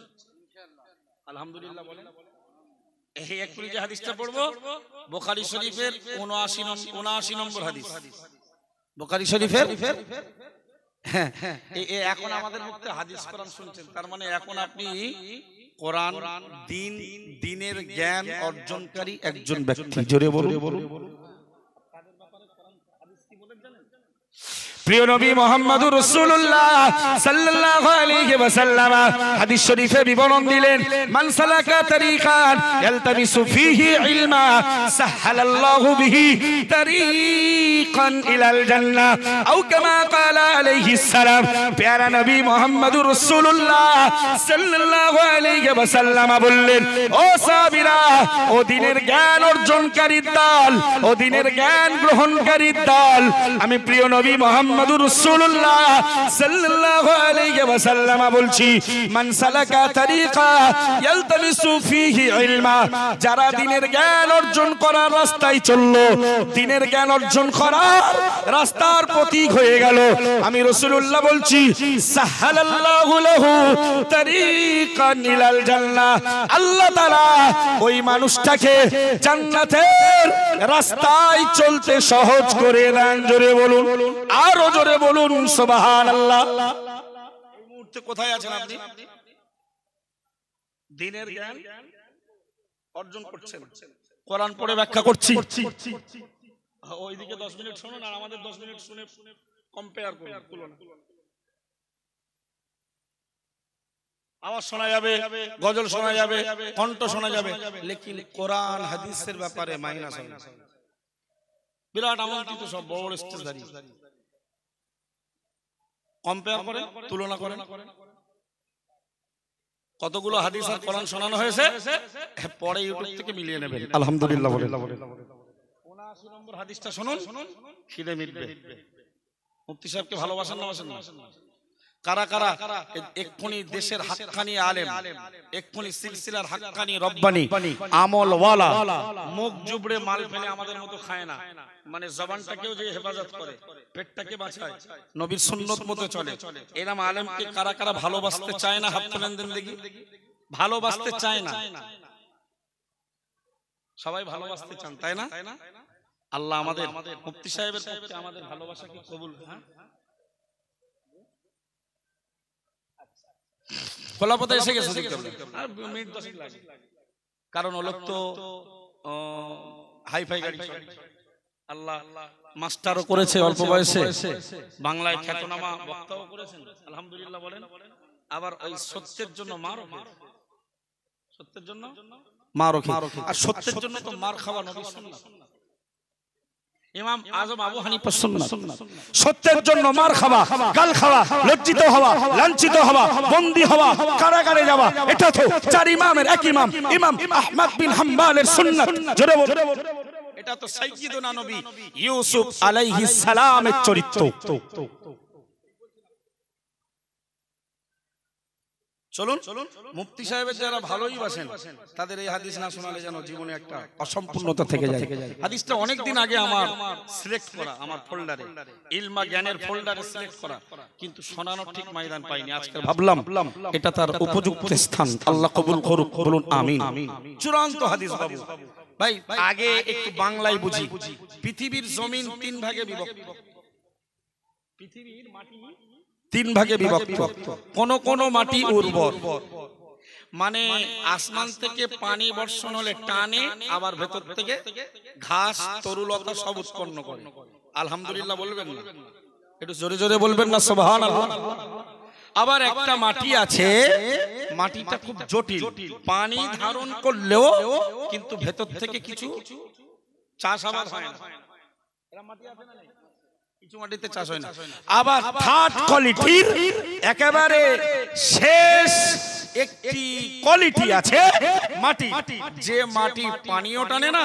A: আলহামদুলিল্লাহ বলেন। এই একটু যে হাদিসটা পড়বো বুখারী শরীফের 79 নম্বর হাদিস, বুখারী শরীফের। হ্যাঁ, এখন আমাদের মধ্যে হাদিস কোরআন শুনছেন, তার মানে এখন আপনি কোরআন দিনের জ্ঞান অর্জনকারী একজন ব্যক্তি। জোরে বলুন। প্রিয় নবী মুহাম্মদুর রাসূলুল্লাহ সাল্লাল্লাহু আলাইহি ওয়াসাল্লাম হাদিস শরীফে বিবরণ দিলেন, মান সালাকা তারিকান ইয়ালতামিসু ফীহি ইলমা সাহালাল্লাহু বিহি তারিকান ইলাল জান্নাহ আও কামা ক্বালা আলাইহিস সালাম। প্যারা নবী মুহাম্মদুর রাসূলুল্লাহ সাল্লাল্লাহু আলাইহি ওয়াসাল্লাম বললেন, ও সাহাবীরা, ও দিনের জ্ঞান অর্জনকারীর দল, ও দিনের জ্ঞান গ্রহণকারীর দল, আমি প্রিয় নবী মুহাম্মদ মুহাম্মাদুর রাসূলুল্লাহ সাল্লাল্লাহু আলাইহি ওয়াসাল্লাম বলছি, মান সালাকা তারিকা ইয়ালতামিসু ফীহি ইলমা, যারা দ্বীনের জ্ঞান অর্জন করার রাস্তায় চললো, দ্বীনের জ্ঞান অর্জন করার রাস্তার প্রতীক হয়ে গেল, আমি রাসূলুল্লাহ বলছি, সাহালাল্লাহু লাহু তারিকান ইলাল জান্নাহ, আল্লাহ তাআলা ওই মানুষটাকে জান্নাতের রাস্তায় চলতে সহজ করে দেন। জোরে বলুন, আরো জোরে বলুন সুবহানাল্লাহ। এই মুহূর্তে কোথায় আছেন আপনি? দ্বীনের জ্ঞান অর্জন করছেন, কোরআন পড়ে ব্যাখ্যা করছি। ওইদিকে 10 মিনিট শুনুন আর আমাদের 10 মিনিট শুনে কম্পেয়ার করুন, তুলনা। আওয়াজ শোনা যাবে, গজল শোনা যাবে, কণ্ঠ শোনা যাবে, লেকিন কোরআন হাদিসের ব্যাপারে মাইনাস হবে। বিরাট আমন্ত্রিত সব বড় স্টেজধারী, কম্পেয়ার করেন, তুলনা করেন। কতগুলো হাদিস আর কোরআন শোনানো হয়েছে, পরে ইউটিউব থেকে মিলিয়ে নেবেন। আলহামদুলিল্লাহ বলেন। 79 নম্বর হাদিসটা শুনুন, খিদে মিটবে। মুফতি সাহেবকে ভালোবাসেন না বাসেন না? কারা কারা এক্ষুনি দেশের হাক্কানি আলেম, এক্ষুনি সিলসিলার হাক্কানি রব্বানি আমলওয়ালা, মুখ জুবড়ে মাল ফেলে আমাদের মতো খায় না, মানে জবানটাকেও যে হেফাজত করে, পেটটাকে বাঁচায়, নবীর সুন্নত মতো চলে, এরকম আলেমকে কারা কারা ভালোবাসতে চায় না? হাত তুলেন দেন দেখি। ভালোবাসতে চায় না? সবাই ভালোবাসতে চান, তাই না? আল্লাহ আমাদের মুফতি সাহেবের পক্ষে আমাদের ভালোবাসাকে কবুল। খোলাপথে এসে গেছে, কারণ ও লোক তো হাইফাই গাড়ি, আল্লাহ মাস্টারও করেছে অল্প বয়সে, বাংলায় খ্যাতনামা বক্তাও করেছেন, আলহামদুলিল্লাহ বলেন। আবার ওই সত্যের জন্য মারও, সত্যের জন্য মারও, আর সত্যের জন্য তো মার খাওয়া নবীর সুন্নাত। ইমাম আজম আবু হানিফা সুন্নাত, সত্যের জন্য মার খাওয়া, গাল খাওয়া, লজ্জিত হওয়া, লাঞ্ছিত হওয়া, বন্দী হওয়া, কারাগারে যাওয়া, এটা তো চার ইমামের এক ইমাম, ইমাম আহমদ বিন হাম্বলের সুন্নাত। জোরে বল, এটা তো সাইয়্যিদুনা নবী ইউসুফ আলাইহিস সালামের চরিত্র। চলুন, মুফতি সাহেবের যারা ভালোই বাসেন তাদের এই হাদিস না শোনালে যেন জীবনে একটা অসম্পূর্ণতা থেকে যায়। হাদিসটা অনেকদিন আগে আমার সিলেক্ট করা, আমার ফোল্ডারে, ইলমা জ্ঞানের ফোল্ডারে সিলেক্ট করা, কিন্তু শোনানোর ঠিক ময়দান পাইনি। আজকে ভাবলাম এটা তার উপযুক্ত স্থান, আল্লাহ কবুল করুক, বলুন আমিন। চূড়ান্ত হাদিস বাবু ভাই, আগে একটু বাংলায় বুঝি। পৃথিবীর জমিন 3 ভাগে বিভক্ত, পৃথিবীর মাটি 3 ভাগে বিভক্ত। কোন কোন মাটি উর্বর, মানে আসমান থেকে পানি বর্ষণ হলে টানে, আবার ভেতর থেকে ঘাস তরুলতা সব উৎপন্ন করে। আলহামদুলিল্লাহ বলবেন না? একটু জোরে জোরে বলবেন না সুবহানাল্লাহ। আবার একটা মাটি আছে, মাটিটা খুব জটিল, পানি ধারণ করলেও কিন্তু ভেতর থেকে কিছু চাষাবাদ হয় না। এরকম মাটি আছে না? কিছু মাটিতে চাষ হয় না। আবার থার্ড কোয়ালিটির একেবারে শেষ একটি কোয়ালিটি আছে মাটি, যে মাটি পানিও টানে না,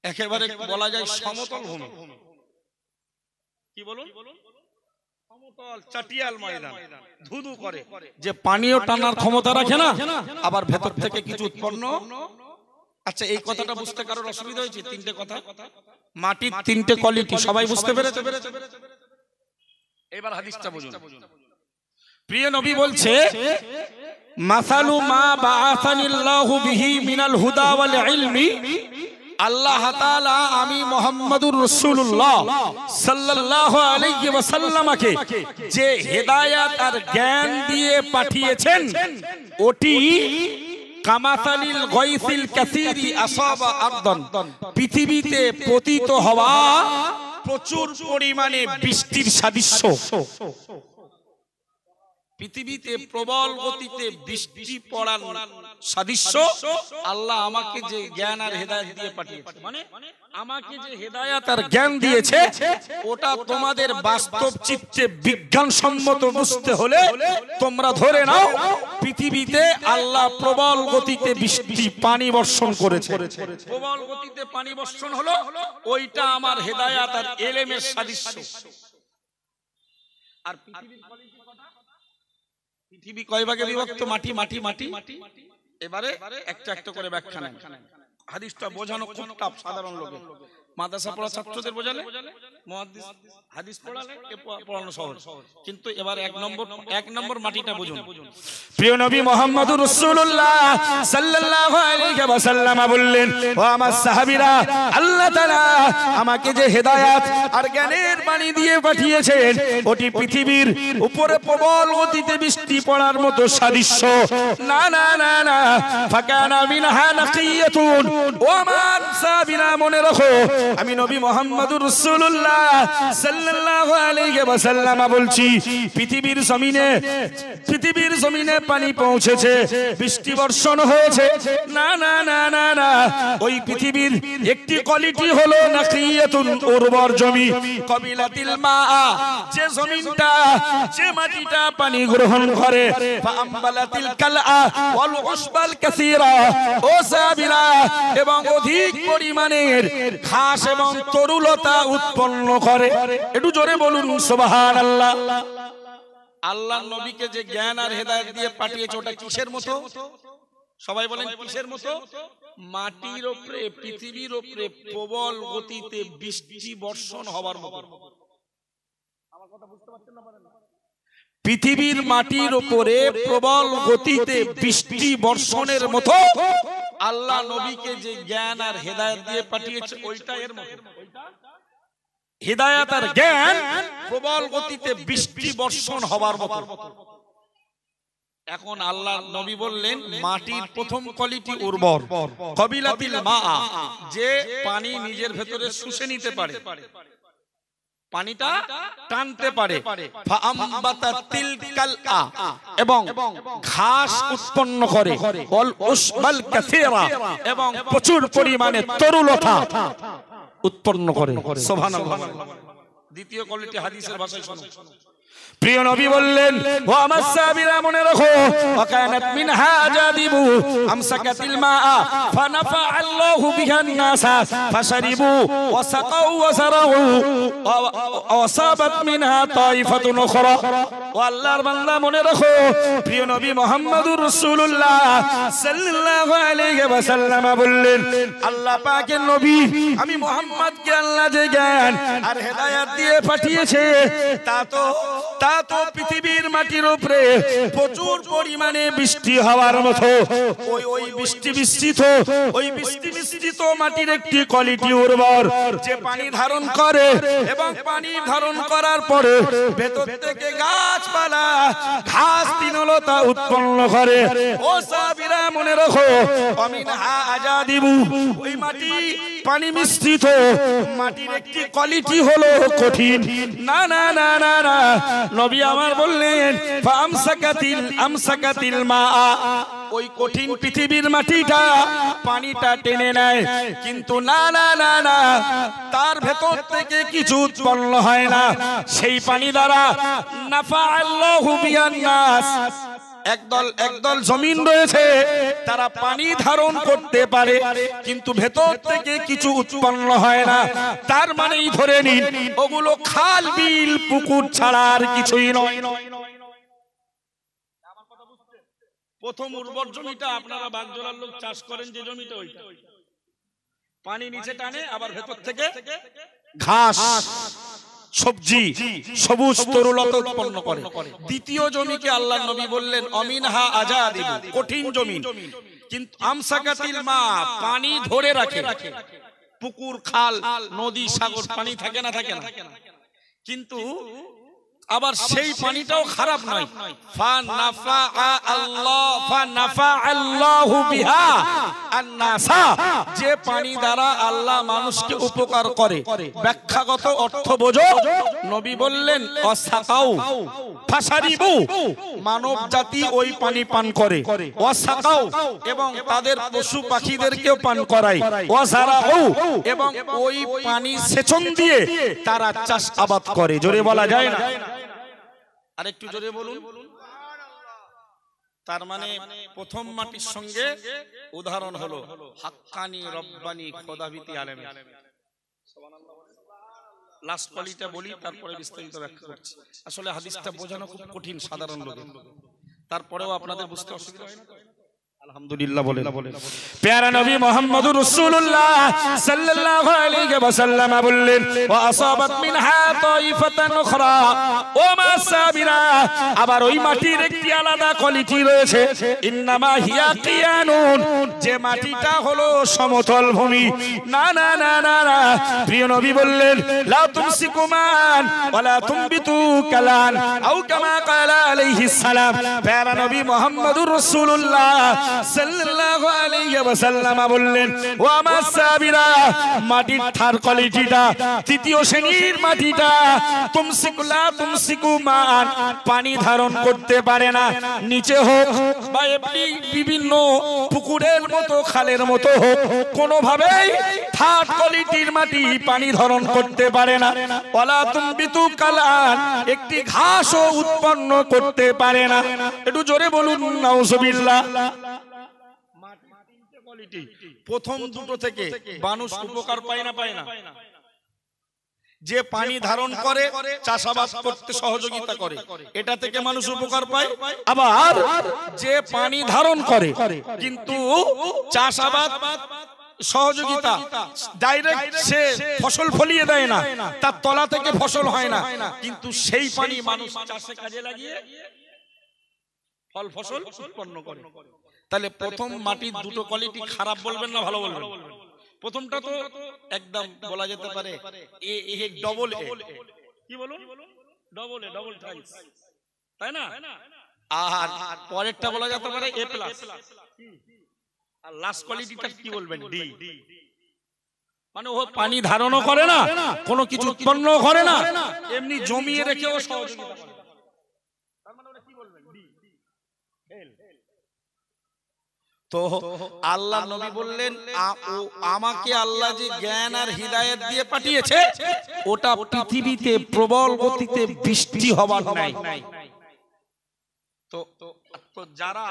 A: একেবারে বলা যায় সমতল ভূমি। কি বলুন? সমতল চাটিয়াল ময়দান, ধুধু করে, যে পানিও টানার ক্ষমতা রাখে না, আবার ভেতর থেকে কিছু উৎপন্ন। আচ্ছা, এই কথাটা বুঝতে কারোর অসুবিধা হয়েছে? 3টে কথা, মাটির 3টে কোয়ালিটি, সবাই বুঝতে পেরেছে? এবার হাদিসটা বুঝুন। প্রিয় নবী বলছে, মাসালু মা বাআসানিল্লাহু বিহি মিনাল হুদা ওয়াল ইলমি, আল্লাহ তাআলা আমি মুহাম্মদুর রাসূলুল্লাহ সাল্লাল্লাহু আলাইহি ওয়াসাল্লামকে যে হেদায়েত আর জ্ঞান দিয়ে পাঠিয়েছেন, ওটি কামাসালিল গায়সিল কাসীরি আসাবা আরদান, পৃথিবীতে পতিত হওয়া প্রচুর পরিমাণে বৃষ্টির সাদৃশ্য। পৃথিবীতে প্রবল গতিতে বৃষ্টি পড়ার সাদৃশ্য আল্লাহ আমাকে যে জ্ঞান আর হেদায়েত দিয়ে পাঠিয়েছে, মানে আমাকে যে হেদায়েত আর জ্ঞান দিয়েছে ওটা তোমাদের বাস্তব চিত্তে বিজ্ঞানসম্মত বুঝতে হলে তোমরা ধরে নাও পৃথিবীতে আল্লাহ প্রবল গতিতে বৃষ্টি পানি বর্ষণ করেছে। প্রবল গতিতে পানি বর্ষণ হলো, ওইটা আমার হেদায়েত আর ইলমের সাদৃশ্য। আর পৃথিবী কয় ভাগে বিভক্ত? মাটি মাটি মাটি। এবারে একটা একটা করে ব্যাখ্যা নেন। হাদিসটা বোঝানো খুব টাফ সাধারণ লোকের। মাদ্রাসা পড়া ছাত্রদের বোঝালে, মুহাদ্দিস হাদিস পড়ালে পড়ানো সহজ, কিন্তু এবার এক নম্বর মাটিটা বুঝুন। প্রিয় নবী মুহাম্মদুর রাসূলুল্লাহ সাল্লাল্লাহু আলাইহি ওয়াসাল্লাম বললেন, ও আমার সাহাবীরা, আল্লাহ তাআলা আমাকে যে হেদায়েত আর জ্ঞানের বাণী দিয়ে পাঠিয়েছেন ওটি পৃথিবীর উপরে প্রবল গতিতে বৃষ্টি পড়ার মতো সাদৃশ্য না না না না। ফাকানা মিনহা নাকিয়াতুন। ও আমার সাহাবীরা, মনে রাখো আমি নবী মুহাম্মদুর রাসূলুল্লাহ সাল্লাল্লাহু আলাইহি ওয়াসাল্লাম বলছি, পৃথিবীর জমিনে পানি পৌঁছেছে, বৃষ্টি বর্ষণ হয়েছে। না না না না না, ওই পৃথিবীর একটি কোয়ালিটি হলো নাকিয়াতুন, উর্বর জমি। কবিলাতিল মা, যে জমিনটা যে মাটিটা পানি গ্রহণ করে। ফাআমবালাতিল কালআ ওয়াল উশবাল কাসীরা। ও সাহাবীরা, এবং অধিক পরিমাণের ঘাস এবং তরুলতা উৎপন্ন করে। একটু জোরে বলুন সুবহানাল্লাহ। আল্লাহর নবীকে যে জ্ঞান আর হেদায়েত দিয়ে পাঠিয়েছে ওটা কিসের মতো? সবাই বলেন কিসের মতো? মাটির উপরে, পৃথিবীর উপরে প্রবল গতিতে বৃষ্টি বর্ষণ হওয়ার মতো। আমার কথা বুঝতে পারছেন না? পৃথিবীর মাটির উপরে প্রবল গতিতে বৃষ্টি বর্ষণের মতো আল্লাহ নবীকে যে জ্ঞান আর হেদায়েত দিয়ে পাঠিয়েছে ওইটা এর মতো। হেদায়েত আর জ্ঞান প্রবল গতিতে বৃষ্টি বর্ষণ হবার মতো। এখন আল্লাহ নবী বললেন মাটির প্রথম কোয়ালিটি উর্বর। কবিলাতিল মা, যে পানি নিজের ভেতরে শুষে নিতে পারে, পানিটা টানতে পারে। ফাআমবাতাতিল কালআ, এবং ঘাস উৎপন্ন করে। ওয়াল উশবাল কাসীরা, এবং প্রচুর পরিমাণে তরুলতা উৎপন্ন করে। সুবহানাল্লাহ। দ্বিতীয় কোয়ালিটি হাদিসের ভাষায় শুনুন। প্রিয় নবী বললেন, ও আমার সাহাবীরা, মনে রাখো, ওয়াকানাত মিনহা আজাদিবু আমসাকাতিল মা ফানাফা আল্লাহু বিহান নাসা ফাশারিবু ওয়া সাকাউ ওয়া সারাউ ওয়া সাবাত মিনহা তাইফাতুন উখরা। ও আল্লাহর বান্দা, মনে রাখো, প্রিয় নবী মুহাম্মদুর রাসূলুল্লাহ সাল্লাল্লাহু আলাইহি ওয়াসাল্লাম বললেন, আল্লাহ পাকের নবী আমি মুহাম্মদকে আল্লাহ যে জ্ঞান আর হেদায়েত দিয়ে পাঠিয়েছে তা তো পৃথিবীর মাটির উপরে প্রচুর পরিমাণে বৃষ্টি হওয়ার মতো। ওই বৃষ্টি মিশ্রিত মাটির একটি কোয়ালিটি উর্বর, যে পানি ধারণ করে এবং পানি ধারণ করার পরে ভেতর থেকে গাছপালা, ঘাস, তৃণলতা উৎপন্ন করে। ও সাহাবীরা, মনে রাখো, আমিনহা আজাদিবু, ওই মাটি পানি মিশ্রিত মাটির একটি কোয়ালিটি হলো কঠিন। না না না না না, নবী আমার বললেন আমসাকাতিল মা, ওই কঠিন পৃথিবীর মাটিটা পানিটা টেনে নেয়, কিন্তু না না না না, তার ভেতর থেকে কিছু উৎপন্ন হয় না। সেই পানি দ্বারা নাফা আল্লাহু বিহান নাস, একদল জমিন রয়েছে তারা পানি ধারণ করতে পারে, কিন্তু ভেতর থেকে কিছু উৎপন্ন হয় না। তার মানেই ধরে নিন ওগুলো খাল, বিল, পুকুর ছাড়া আর কিছুই নয়। প্রথম উর্বর জমিটা আপনারা বাগজোলার লোক চাষ করেন, যে জমিটা ওইটা পানি নিচে টানে, আবার ভেতর থেকে ঘাস, সবজি, সবুজ তরুলতা উৎপন্ন করে। দ্বিতীয় জমিকে আল্লাহর নবী বললেন অমিনহা আজাদিবু, কঠিন জমি, কিন্তু আমসাকাতিল মা, পানি ধরে রাখে। পুকুর, খাল, নদী, সাগর পানি থাকে না, কিন্তু আবার সেই পানিটাও খারাপ নয়। ফানাফা আল্লাহু বিহা আন-নাসা, যে পানি দ্বারা আল্লাহ মানুষকে উপকার করে। ব্যাখ্যাগত অর্থ বোঝো। নবী বললেন ওয়াসাকাউ ফাশারিবু, মানব জাতি ওই পানি পান করে। ওয়াসাকাউ, এবং তাদের পশু পাখিদেরকেও পান করায়। ওয়াজারাউ, এবং ওই পানি সেচন দিয়ে তারা চাষ আবাদ করে। জোরে বলা যায় না? আরেকটু জোরে বলুন। তার মানে প্রথম মাটির সঙ্গে উদাহরণ হলো হাক্কানি রব্বানি খোদাভীতি আলেম। লাস্ট পলিটা বলি, তারপরে বিস্তারিত ব্যাখ্যা করছি। আসলে হাদিসটা বোঝানো খুব কঠিন সাধারণ লোকের, তারপরেও আপনাদের বুঝতে অসুবিধা হয় না? আলহামদুলিল্লাহ বলেন। প্যারা নবী মুহাম্মদুর রাসূলুল্লাহ সাল্লাল্লাহু আলাইহি ওয়াসাল্লাম বললেন ওয়া আসাবাত মিনহা তাইফাতান উখরা ওয়া মা সাবিরা, আবার ওই মাটির একটি আলাদা কোয়ালিটি রয়েছে। ইন্নামা হিয়া কিয়ানুন, যে মাটিটা হলো সমতল ভূমি। না না না না না, প্রিয় নবী বললেন লা তুমসিকুমান ওয়ালা তুমবিতু কালান আও কামা ক্বালা আলাইহিস সালাম। প্যারা নবী মুহাম্মদুর রাসূলুল্লাহ সাল্লাল্লাহু আলাইহি ওয়াসাল্লাম বললেন ওয়া মাসাবিরা, মাটির থার কোয়ালিটিটা, তৃতীয় শ্রেণীর মাটিটা, তুমসিকুলা তুমসিকুমান, পানি ধারণ করতে পারে না। নিচে হোক বা এমনি বিভিন্ন পুকুরের মতো খালের মতো হোক, কোনোভাবেই থার্ড কোয়ালিটির মাটি পানি ধারণ করতে পারে না। ওয়ালা তুমবিতু কালান, একটি ঘাসও উৎপন্ন করতে পারে না। একটু জোরে বলুন নাউজুবিল্লাহ। প্রথম দুটো থেকে মানুষ উপকার পায় না পায় না? যে পানি ধারণ করে চাষাবাদ করতে সহযোগিতা করে, এটা থেকে মানুষ উপকার পায়। আবার যে পানি ধারণ করে কিন্তু চাষাবাদ সহযোগিতা ডাইরেক্ট সে ফসল ফলিয়ে দেয় না, তার তলা থেকে ফসল হয় না, কিন্তু সেই পানি মানুষ চাষে কাজে লাগিয়ে ফল ফসল উৎপন্ন করে। তাহলে প্রথম মাটির দুটো কোয়ালিটি খারাপ বলবেন না ভালো বলবেন? প্রথমটা তো একদম বলা যেতে পারে এ ডবল এ, কি বলুন, ডবল এ, ডবল থ্যাঙ্কস, তাই না? আর পরেরটা বলা যেতে পারে এ প্লাস, আর লাস্ট কোয়ালিটিটা কি বলবেন? ডি। মানে ও পানি ধারণও করে না, কোনো কিছু উৎপন্ন করে না, এমনি জমিয়ে রেখেও সহযোগিতা করে। তার মানে ওটা কি বলবেন? ডি। তো আল্লাহ নবী বললেন আমাকে আল্লাহ যে জ্ঞান আর হিদায়াত দিয়ে পাঠিয়েছে, ওটা পৃথিবীতে প্রবল গতিতে বৃষ্টি হবার নাই। তো যারা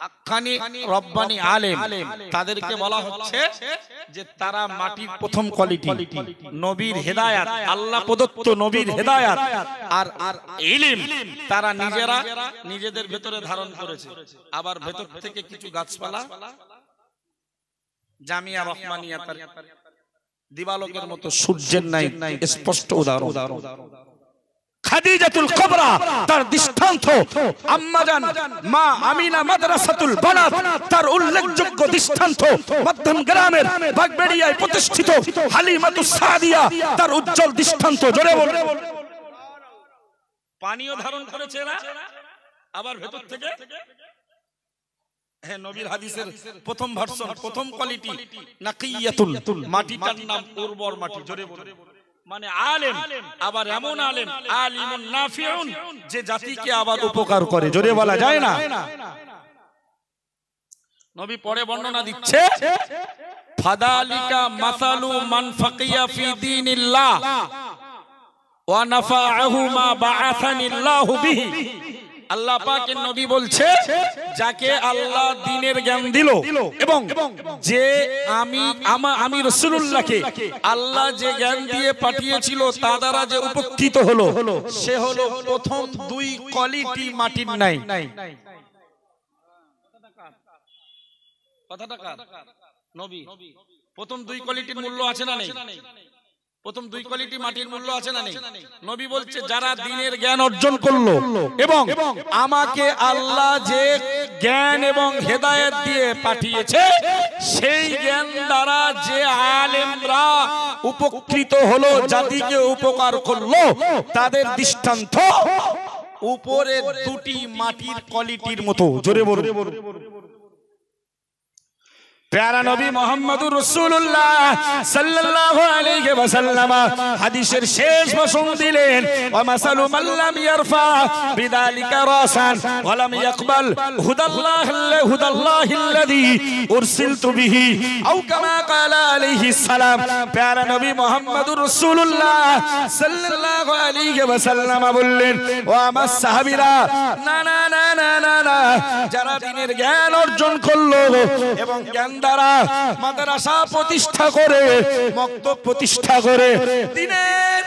A: হাক্কানি রব্বানি আলেম, তাদেরকে বলা হচ্ছে যে তারা মাটির প্রথম কোয়ালিটি, নবীর হেদায়াত, আল্লাহ প্রদত্ত নবীর হেদায়াত আর ইলম তারা নিজেরা নিজেদের ভেতরে ধারণ করেছে। আবার ভেতর থেকে কিছু গাছপালা, জামিয়া রহমানিয়া তার দিবালোকের মতো সূর্যের নাই স্পষ্ট উদাহরণ। খাদিজাতুল কুবরা তার দৃষ্টান্ত, আম্মাজান মা আমিনা মাদ্রাসাতুল বানাত তার উল্লেখযোগ্য দৃষ্টান্ত, মধ্যম গ্রামের বাগবেড়িয়ায় প্রতিষ্ঠিত হালিমাতুস সাদিয়া তার উজ্জ্বল দৃষ্টান্ত। জোরে বলুন। পানিও ধারণ করেছে না, আবার ভেতর থেকে হ্যাঁ, নবীর হাদিসের প্রথম ভার্সন, প্রথম কোয়ালিটি নাকিয়াতুল, মাটিটার নাম উর্বর মাটি। জোরে বলুন। মানে আলেম, আবার এমন আলেম আলিমুন নাফিউন, যে জাতিকে আবার উপকার করে। জোরে বলা যায় না? নবী পরে বর্ণনা দিচ্ছে ফাদালিকা মাসালু মান ফাকিয়া ফি দীনিল্লাহ ওয়া নাফাআহু মা বাআসানিল্লাহু বিহি। আল্লাহ পাকের নবী বলছে যাকে আল্লাহ দ্বীনের জ্ঞান দিল এবং যে আমি রাসূলুল্লাহকে আল্লাহ যে জ্ঞান দিয়ে পাঠিয়েছিল তা দ্বারা যে উপকৃত হলো, সে হলো প্রথম দুই কোয়ালিটি মাটির নাই। কথাটা কার? নবী। প্রথম দুই কোয়ালিটির মূল্য আছে না নেই? প্রথম দুই কোয়ালিটি মাটির মূল্য আছে না নেই? নবী বলছে যারা দ্বীনের জ্ঞান অর্জন করলো এবং আমাকে আল্লাহ যে জ্ঞান এবং হেদায়েত দিয়ে পাঠিয়েছে, সেই জ্ঞান দ্বারা যে আলেমরা উপকৃত হলো, জাতিকে উপকার করলো, তাদের দৃষ্টান্ত উপরের দুটি মাটির কোয়ালিটির মতো। জোরে বলুন। প্যারা নবী মুহাম্মদুর রাসূলুল্লাহ সাল্লাল্লাহু আলাইহি ওয়াসাল্লাম হাদিসের শেষ ভাষণ দিলেন, ওয়া মাসালু মান লাম ইয়ারফা বিযালিকা রাসান ওয়া লাম ইয়াকবাল হুদাল্লাহিল্লাযী উরসিলতু বিহি আও কামা ক্বালা আলাইহিস সালাম। প্যারা নবী মুহাম্মদুর রাসূলুল্লাহ সাল্লাল্লাহু আলাইহি ওয়াসাল্লাম বললেন, ও আমার সাহাবীরা, না না না না না না, যারা দ্বীনের জ্ঞান অর্জন করলো এবং জ্ঞান দ্বারা মাদ্রাসা প্রতিষ্ঠা করে, মক্তব প্রতিষ্ঠা করে, দ্বীনের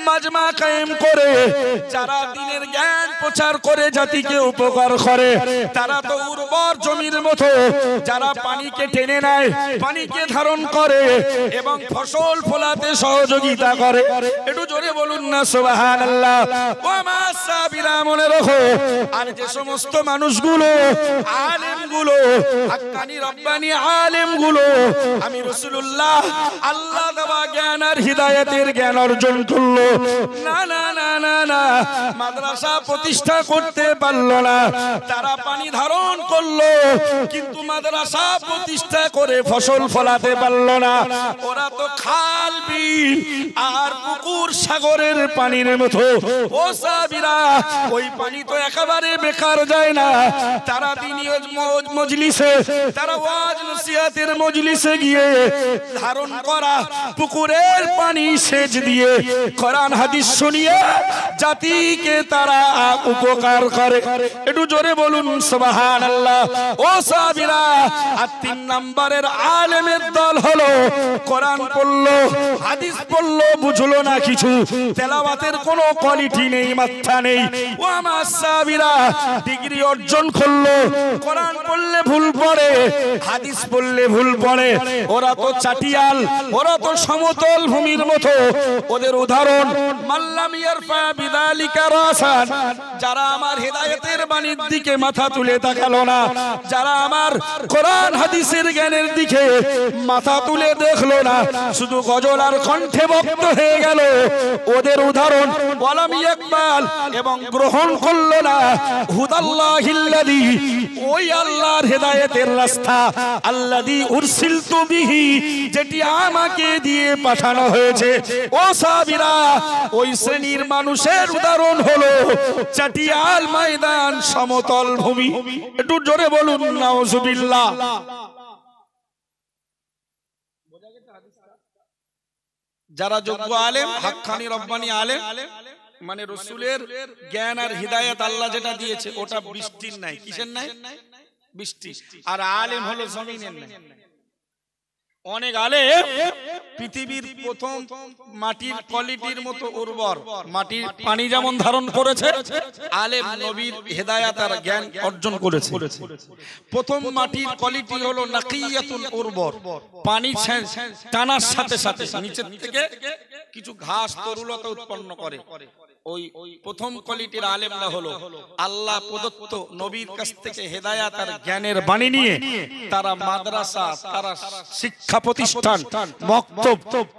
A: মাজমা কায়েম করে, যারা দ্বীনের জ্ঞান প্রচার করে জাতিকে উপকার করে, তারা তো উর্বর জমির মতো, যারা পানিকে টেনে নেয়, পানিকে ধারণ করে এবং ফসল ফলাতে সহযোগিতা করে। একটু জোরে বলুন না সুবহানাল্লাহ। ও মা সাবিরা, মনে রাখো, আর যে সমস্ত মানুষগুলো, আলেমগুলো, হাক্কানি রব্বানি আলেমগুলো, আমি রাসূলুল্লাহ আল্লাহ দেওয়া জ্ঞান আর হিদায়াতের জ্ঞান অর্জন করলো, না না না না না, মাদ্রাসা প্রতিষ্ঠা করতে পারলো না, তারা পানি ধারণ করলো কিন্তু মাদ্রাসা প্রতিষ্ঠা করে ফসল ফলাতে পারলো না। ওরা তো খাল, বিল আর পুকুর, সাগরের পানির মতো। ও সাহাবীরা, ওই পানি তো একেবারে বেকার যায় না। তারা দ্বীনি মজলিসে, তারা ওয়াজ নসিহতের মজলিসে গিয়ে ধারণ করা পুকুরের পানি সেচ দিয়ে কোরআন হাদিস শুনিয়ে জাতিকে তারা উপকার করে। একটু জোরে বলুন সুবহানাল্লাহ। ও সাহাবীরা, আর 3 নম্বরের আলেমের দল হলো কোরআন পড়লো, হাদিস পড়লো, বুঝলো না কিছু, তেলাওয়াতের কোনো কোয়ালিটি নেই, মাত্রা নেই। ও আমার সাহাবীরা, ডিগ্রি অর্জন করলো, কোরআন পড়লে ভুল পড়ে, হাদিস পড়লে ভুল পড়ে, ওরা তো চাটিয়াল, ওরা তো সমতল ভূমির মতো। ওদের উদাহরণ, মাল্লাম ইয়ারফা বিযালিকা রাসান, যারা আমার হেদায়েতের বাণীর দিকে মাথা তুলে তাকালো না, যারা আমার কোরআন হাদিসের জ্ঞানের দিকে মাথা তুলে দেখলো না, শুধু গজল আর কণ্ঠে ভক্ত হয়ে গেল, ওদের উদাহরণ, ওয়ালাম ইয়াকবাল, এবং গ্রহণ করলো না হুদাল্লাহিল্লাযী, ওই আল্লাহর হেদায়েতের রাস্তা, আল্লাযী উরসিলতু বিহি, যেটি আমাকে দিয়ে পাঠানো হয়েছে। ও সাহাবীরা, ওই শ্রেণীর মানুষের উদাহরণ হলো চাটিয়াল ময়দান, সমতল ভূমি। একটু জোরে বলুন নাউজুবিল্লাহ। যারা যোগ্য আলেম, হাক্কানি রব্বানি আলেম, মানে রাসূলের জ্ঞান আর হিদায়াত আল্লাহ যেটা দিয়েছে, ওটা বৃষ্টির নাই। কিসের নাই? বৃষ্টি। আর আলেম হলো জমিনের নাই। অনেক আলেম পৃথিবীর প্রথম মাটির কোয়ালিটির মতো উর্বর, মাটির পানি যেমন ধারণ করেছে, আলেম নবীর হেদায়াত আর জ্ঞান অর্জন করেছে। প্রথম মাটির কোয়ালিটি হলো নাকিয়াতুল উর্বর, পানি টানার সাথে সাথে নিচে থেকে কিছু ঘাস তরুলতা উৎপন্ন করে। ওই প্রথম কোয়ালিটির আলেমরা হলো আল্লাহ প্রদত্ত নবীর কাছ থেকে হেদায়াত আর জ্ঞানের বাণী নিয়ে তারা মাদ্রাসা, তারা শিক্ষা প্রতিষ্ঠান, মক্তব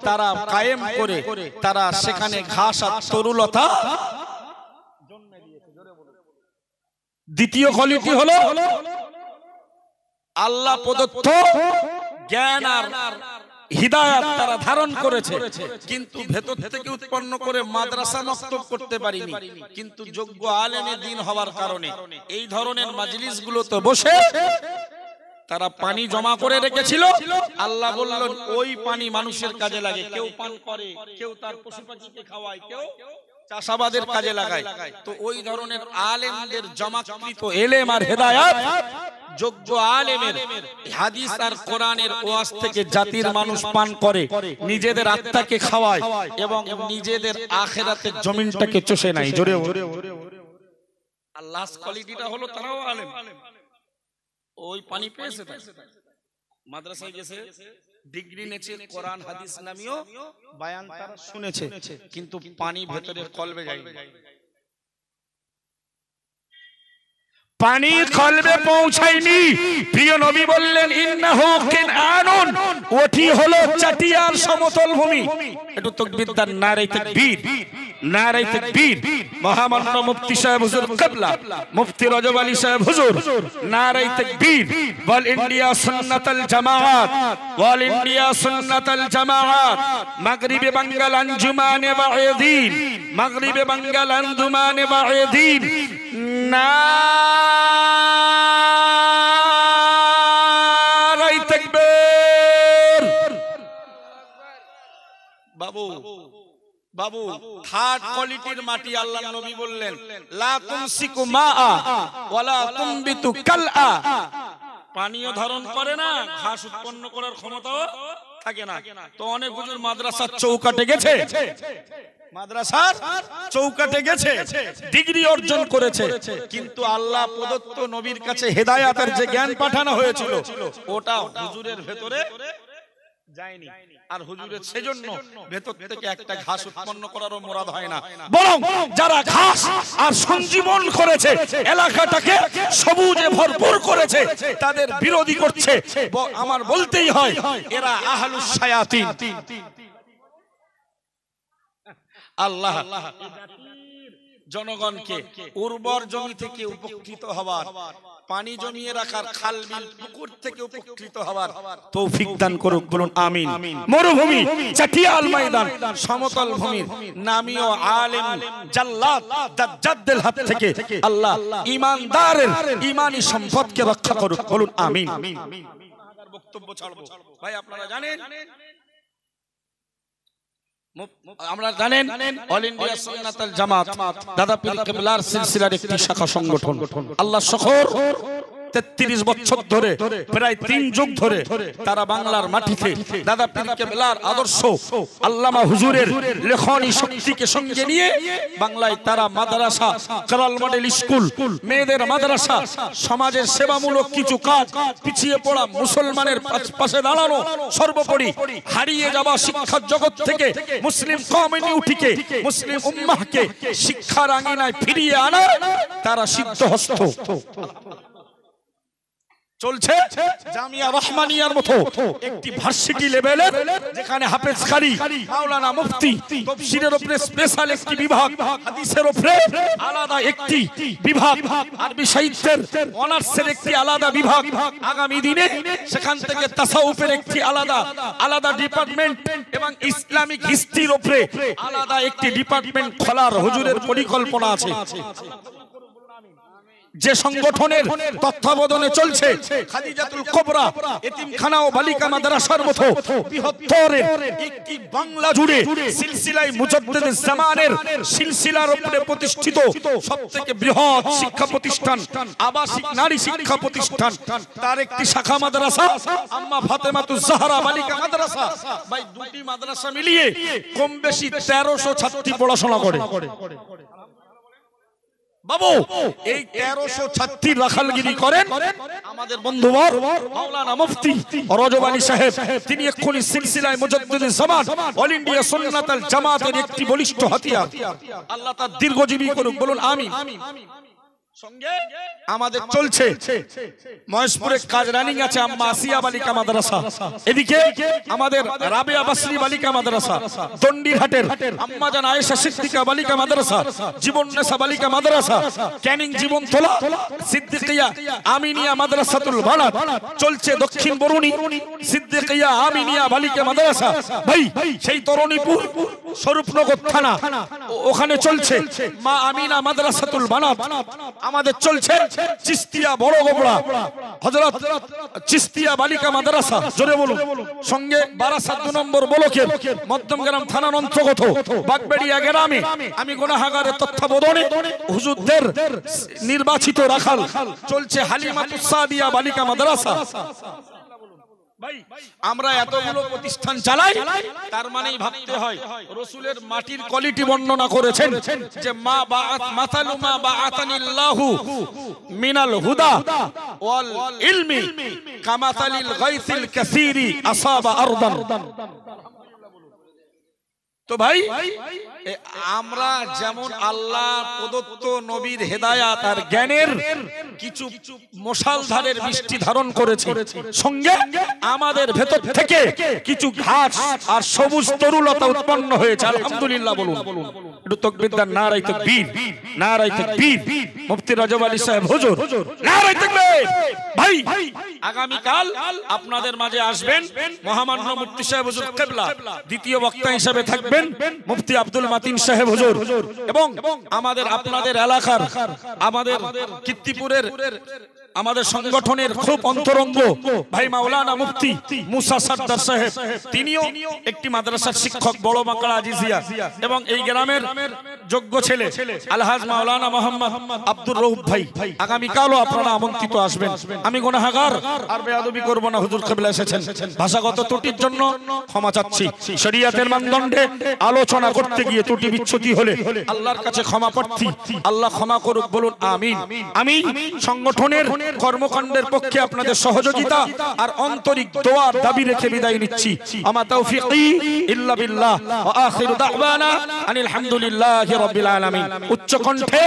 A: তারা কায়েম করে, তারা সেখানে ঘাস আর তরুলতা জন্মে দিয়েছে। দ্বিতীয় কোয়ালিটি হলো আল্লাহ প্রদত্ত জ্ঞান আর হিদায়াত তারা ধারণ করেছে, কিন্তু ভেতর থেকে উৎপন্ন করে মাদ্রাসা মক্তব করতে পারিনি। কিন্তু যোগ্য আলেমে দ্বীন হওয়ার কারণে এই ধরনের মাজলিসগুলোতে বসে তারা পানি জমা করে রেখেছিল। আল্লাহ বললেন ওই পানি মানুষের কাজে লাগে, কেউ পান করে, কেউ তার পশু পাখিকে খাওয়ায়, কেউ চাষাবাদের কাজে লাগায়। তো ওই ধরনের আলেমদের জমাকৃত ইলম আর হেদায়াত যোগ্য আলেমের হাদিস আর কোরআনের ওয়াজ থেকে জাতির মানুষ পান করে, নিজেদের আত্মাকে খাওয়ায় এবং নিজেদের আখিরাতের জমিনটাকে চষে নেয়। জোরে আর লাস্ট কোয়ালিটিটা হলো তারাও আলেম, ওই পানি পেয়েছে, মাদ্রাসায় গেছে, ডিগ্রি নেছে, কোরআন হাদিস নামিও বায়ান তারা শুনেছে, কিন্তু পানি ভেতরে কলবে যায়। পানি কলবে পৌঁছায়নি। প্রিয় নবী বললেন ইন্নাহু কিনআনুন, ওটি হলো চাটিয়ার সমতল ভূমি। একটু তাকবীর দান, নারে তাকবীর, নারে তাকবীর। মহামান্য মুফতি সাহেব হুজুর কিবলা মুফতি রজব আলী সাহেব হুজুর, নারে তাকবীর। ওয়াল ইন্ডিয়া সুন্নাতুল জামাআত, ওয়াল ইন্ডিয়া সুন্নাতুল জামাআত, মাগরিবে বাঙ্গাল আঞ্জুমানে ওয়াইদিন, মাগরিবে বাঙ্গাল আঞ্জুমানে ওয়াইদিন। নারে তাকবীর। বাবু বাবু থার্ড কোয়ালিটির মাটি আল্লাহর নবী বললেন লা তুমসিকু মাআ ওয়ালা তুমবিতু কালআ, পানিও ধারণ করে না, ঘাস উৎপন্ন করার ক্ষমতাও থাকে না। তো অনেক হুজুর মাদ্রাসার চৌকাটে গেছে, মাদ্রাসার চৌকাটে গেছে, ডিগ্রি অর্জন করেছে, কিন্তু আল্লাহ প্রদত্ত নবীর কাছে হেদায়েতের যে জ্ঞান পাঠানো হয়েছিল ওটা হুজুরের ভেতরে যায়নি। আর হুজুরের সেজন্য ভেতর থেকে একটা ঘাস উৎপন্ন করারও মুরাদ হয় না, বরং যারা ঘাস আর সঞ্জীবন করেছে, এলাকাটাকে সবুজে ভরপুর করেছে, তাদের বিরোধী করছে। আমার বলতেই হয় এরা আহলুস শায়াতিন। আল্লাহ জনগণকে উর্বর জমি থেকে উপকৃত হবার, পানি জমিয়ে রাখার, খাল বিল পুকুর থেকে উপকৃত হবার তৌফিক দান করুক, বলুন আমিন। মরুভূমি, চাটিয়াল ময়দান, সমতল ভূমির নামীয় আলেম জাল্লাদ দাজ্জালদের হাত থেকে আল্লাহ ঈমানদারের ঈমানি সম্পদকে রক্ষা করুক, বলুন আমিন। বক্তব্য ছাড়বো ভাই, আপনারা জানেন, আমরা জানেন অল ইন্ডিয়া সুন্নাতুল জামাত দাদা পীর কিবলার সিলসিলার একটি শাখা সংগঠন। আল্লাহ শকর 33 বছর ধরে, প্রায় 3 যুগ ধরে তারা বাংলার মাটিতে দাদা পীর কিবলার আদর্শ, আল্লামা হুজুরের লেখনী শক্তিকে সঙ্গে নিয়ে বাংলায় তারা মাদ্রাসা, কারাল মডেল স্কুল, মেয়েদের মাদ্রাসা, সমাজের সেবামূলক কিছু কাজ, পিছিয়ে পড়া মুসলমানের পাশে দাঁড়ানো, সর্বোপরি হারিয়ে যাওয়া শিক্ষার জগৎ থেকে মুসলিম কমিউনিটিকে, মুসলিম উম্মাহকে শিক্ষার আঙিনায় ফিরিয়ে আনা তারা সিদ্ধহস্ত। চলছে জামিয়া রহমানিয়ার মতো একটি ভার্সিটি লেভেলের, যেখানে হাফেজ কারি, মাওলানা মুফতি, তাফসীরের উপরে স্পেশাল একটি বিভাগ, হাদিসের উপরে আলাদা একটি বিভাগ, আরবি সাহিত্যের অনার্সের একটি আলাদা বিভাগ, আগামী দিনে সেখান থেকে তাসাউফের একটি আলাদা ডিপার্টমেন্ট এবং ইসলামিক হিস্ট্রির উপরে আলাদা একটি ডিপার্টমেন্ট খোলার হুজুরের পরিকল্পনা আছে। যে সংগঠনের তত্ত্বাবধানে চলছে খাদিজাতুল কুবরা এতিমখানা ও বালিকা মাদ্রাসার মতো বৃহত্তর একটি বাংলা জুড়ে সিলসিলায়ে মুজাদ্দিদুজ জামানের সিলসিলার উপরে প্রতিষ্ঠিত সবথেকে বৃহৎ শিক্ষা প্রতিষ্ঠান, আবাসিক নারী শিক্ষা প্রতিষ্ঠান, তার একটি শাখা মাদ্রাসা আম্মা ফাতেমাতুজ জাহরা বালিকা মাদ্রাসা। ভাই, দুটি মাদ্রাসা মিলিয়ে কম বেশি 1300 ছাত্রী পড়াশোনা করে। বাবু, এই 1300 ছাত্রী রাখালগিরি করেন আমাদের বন্ধুবর মাওলানা মুফতি রজব আলী সাহেব। তিনি এক্ষুনি সিলসিলায়ে মুজাদ্দিদুজ জামান অল ইন্ডিয়া সুন্নাতুল জামাতের একটি বলিষ্ঠ হাতিয়ার। আল্লাহ তার দীর্ঘজীবী করুক, বলুন আমিন। সঙ্গে আমাদের চলছে মহেশপুরে কাজ রানিং আছে আম্মা আসিয়া বালিকা মাদ্রাসা, এদিকে আমাদের রাবেয়া বাসরি বালিকা মাদ্রাসা, দন্ডিঘাটের আম্মা জান আয়েশা সিদ্দিকা বালিকা মাদ্রাসা, জীবননেসা বালিকা মাদ্রাসা, ক্যানিং জীবনতলা সিদ্দিকিয়া আমিনিয়া মাদ্রাসাতুল বানাত, চলছে দক্ষিণ বরুণী সিদ্দিকিয়া আমিনিয়া বালিকা মাদ্রাসা। ভাই, সেই তরুণীপুর স্বরূপনগর থানা ওখানে চলছে মা আমিনা মাদ্রাসাতুল বানাত। আমাদের চলছে চিস্তিয়া বড় গোবড়া হযরত চিস্তিয়া বালিকা মাদ্রাসা, জোরে বলুন। সঙ্গে বারাসাত 2 নম্বর ব্লকের মধ্যমগ্রাম থানার অন্তর্গত বাগবেড়িয়া গ্রামে আমি গুনাহগারের তত্ত্বাবধানে হুজুরদের নির্বাচিত রাখাল চলছে হালিমাতুস সাদিয়া বালিকা মাদ্রাসা। ভাই, আমরা এতগুলো প্রতিষ্ঠান চালাই, তার মানেই ভাবতে হয় রাসূলের মাটির কোয়ালিটি বর্ণনা করেছেন যে মা বাআত মাসালু মা বাআতানিল্লাহু মিনাল হুদা ওয়াল ইলমি কামাসালিল গায়সিল কাসীরি আসাবা আরদান। তো ভাই আমরা যেমন আল্লাহ প্রদত্ত নবীর হেদায়াত আর জ্ঞানের কিছু মশালধারের মিষ্টি ধারণ করেছে, সঙ্গে আমাদের ভেতর থেকে কিছু ঘাস আর সবুজ তরুলতা উৎপন্ন হয়েছে। আলহামদুলিল্লাহ বলুন, একটু তাকবীর দেন, নারায়ে তাকবীর, নারায়ে তাকবীর। মুফতি রজব আলী সাহেব হুজুর, নারায়ে তাকবীর। ভাই আগামী কাল আপনাদের মাঝে আসবেন মহামান্য মুফতি সাহেব হুজুর কিবলা, দ্বিতীয় বক্তা হিসেবে থাকবেন মুফতি আব্দুল মাতিন সাহেব হুজুর, এবং আমাদের আপনাদের এলাকার আমাদের কীর্তিপুরের আমাদের সংগঠনের খুব অন্তরঙ্গ ভাই মাওলানা মুফতি মুসা সরদার সাহেব, তিনিও একটি মাদ্রাসার শিক্ষক, বড় মাকড়া আজিজিয়া, এবং এই গ্রামের যোগ্য ছেলে আলহাজ মাওলানা মোহাম্মদ আব্দুর রউফ ভাই। আগামীকালও আপনারা আমন্ত্রিত আসবেন। আমি গুনাহগার, আর বেয়াদবি করব না। হুজুর কিবলা এসেছেন, ভাষাগত ত্রুটির জন্য ক্ষমা চাচ্ছি। শরীয়তের মানদণ্ডে আলোচনা করতে গিয়ে ত্রুটি বিচ্যুতি হলে আল্লাহর কাছে ক্ষমা প্রার্থী, আল্লাহ ক্ষমা করুক, বলুন আমিন। আমি সংগঠনের কর্মকাণ্ডের পক্ষে আপনাদের সহযোগিতা আর আন্তরিক দোয়ার দাবি রেখে বিদায় নিচ্ছি। আমা তাওফীকি ইল্লা বিল্লাহ ওয়া আখিরু দাওয়ানা আনিল হামদুলিল্লাহি রাব্বিল আলামিন। উচ্চ কণ্ঠে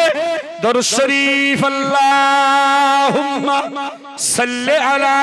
A: দরুদ শরীফ, আল্লাহুম্মা সাল্লি আলা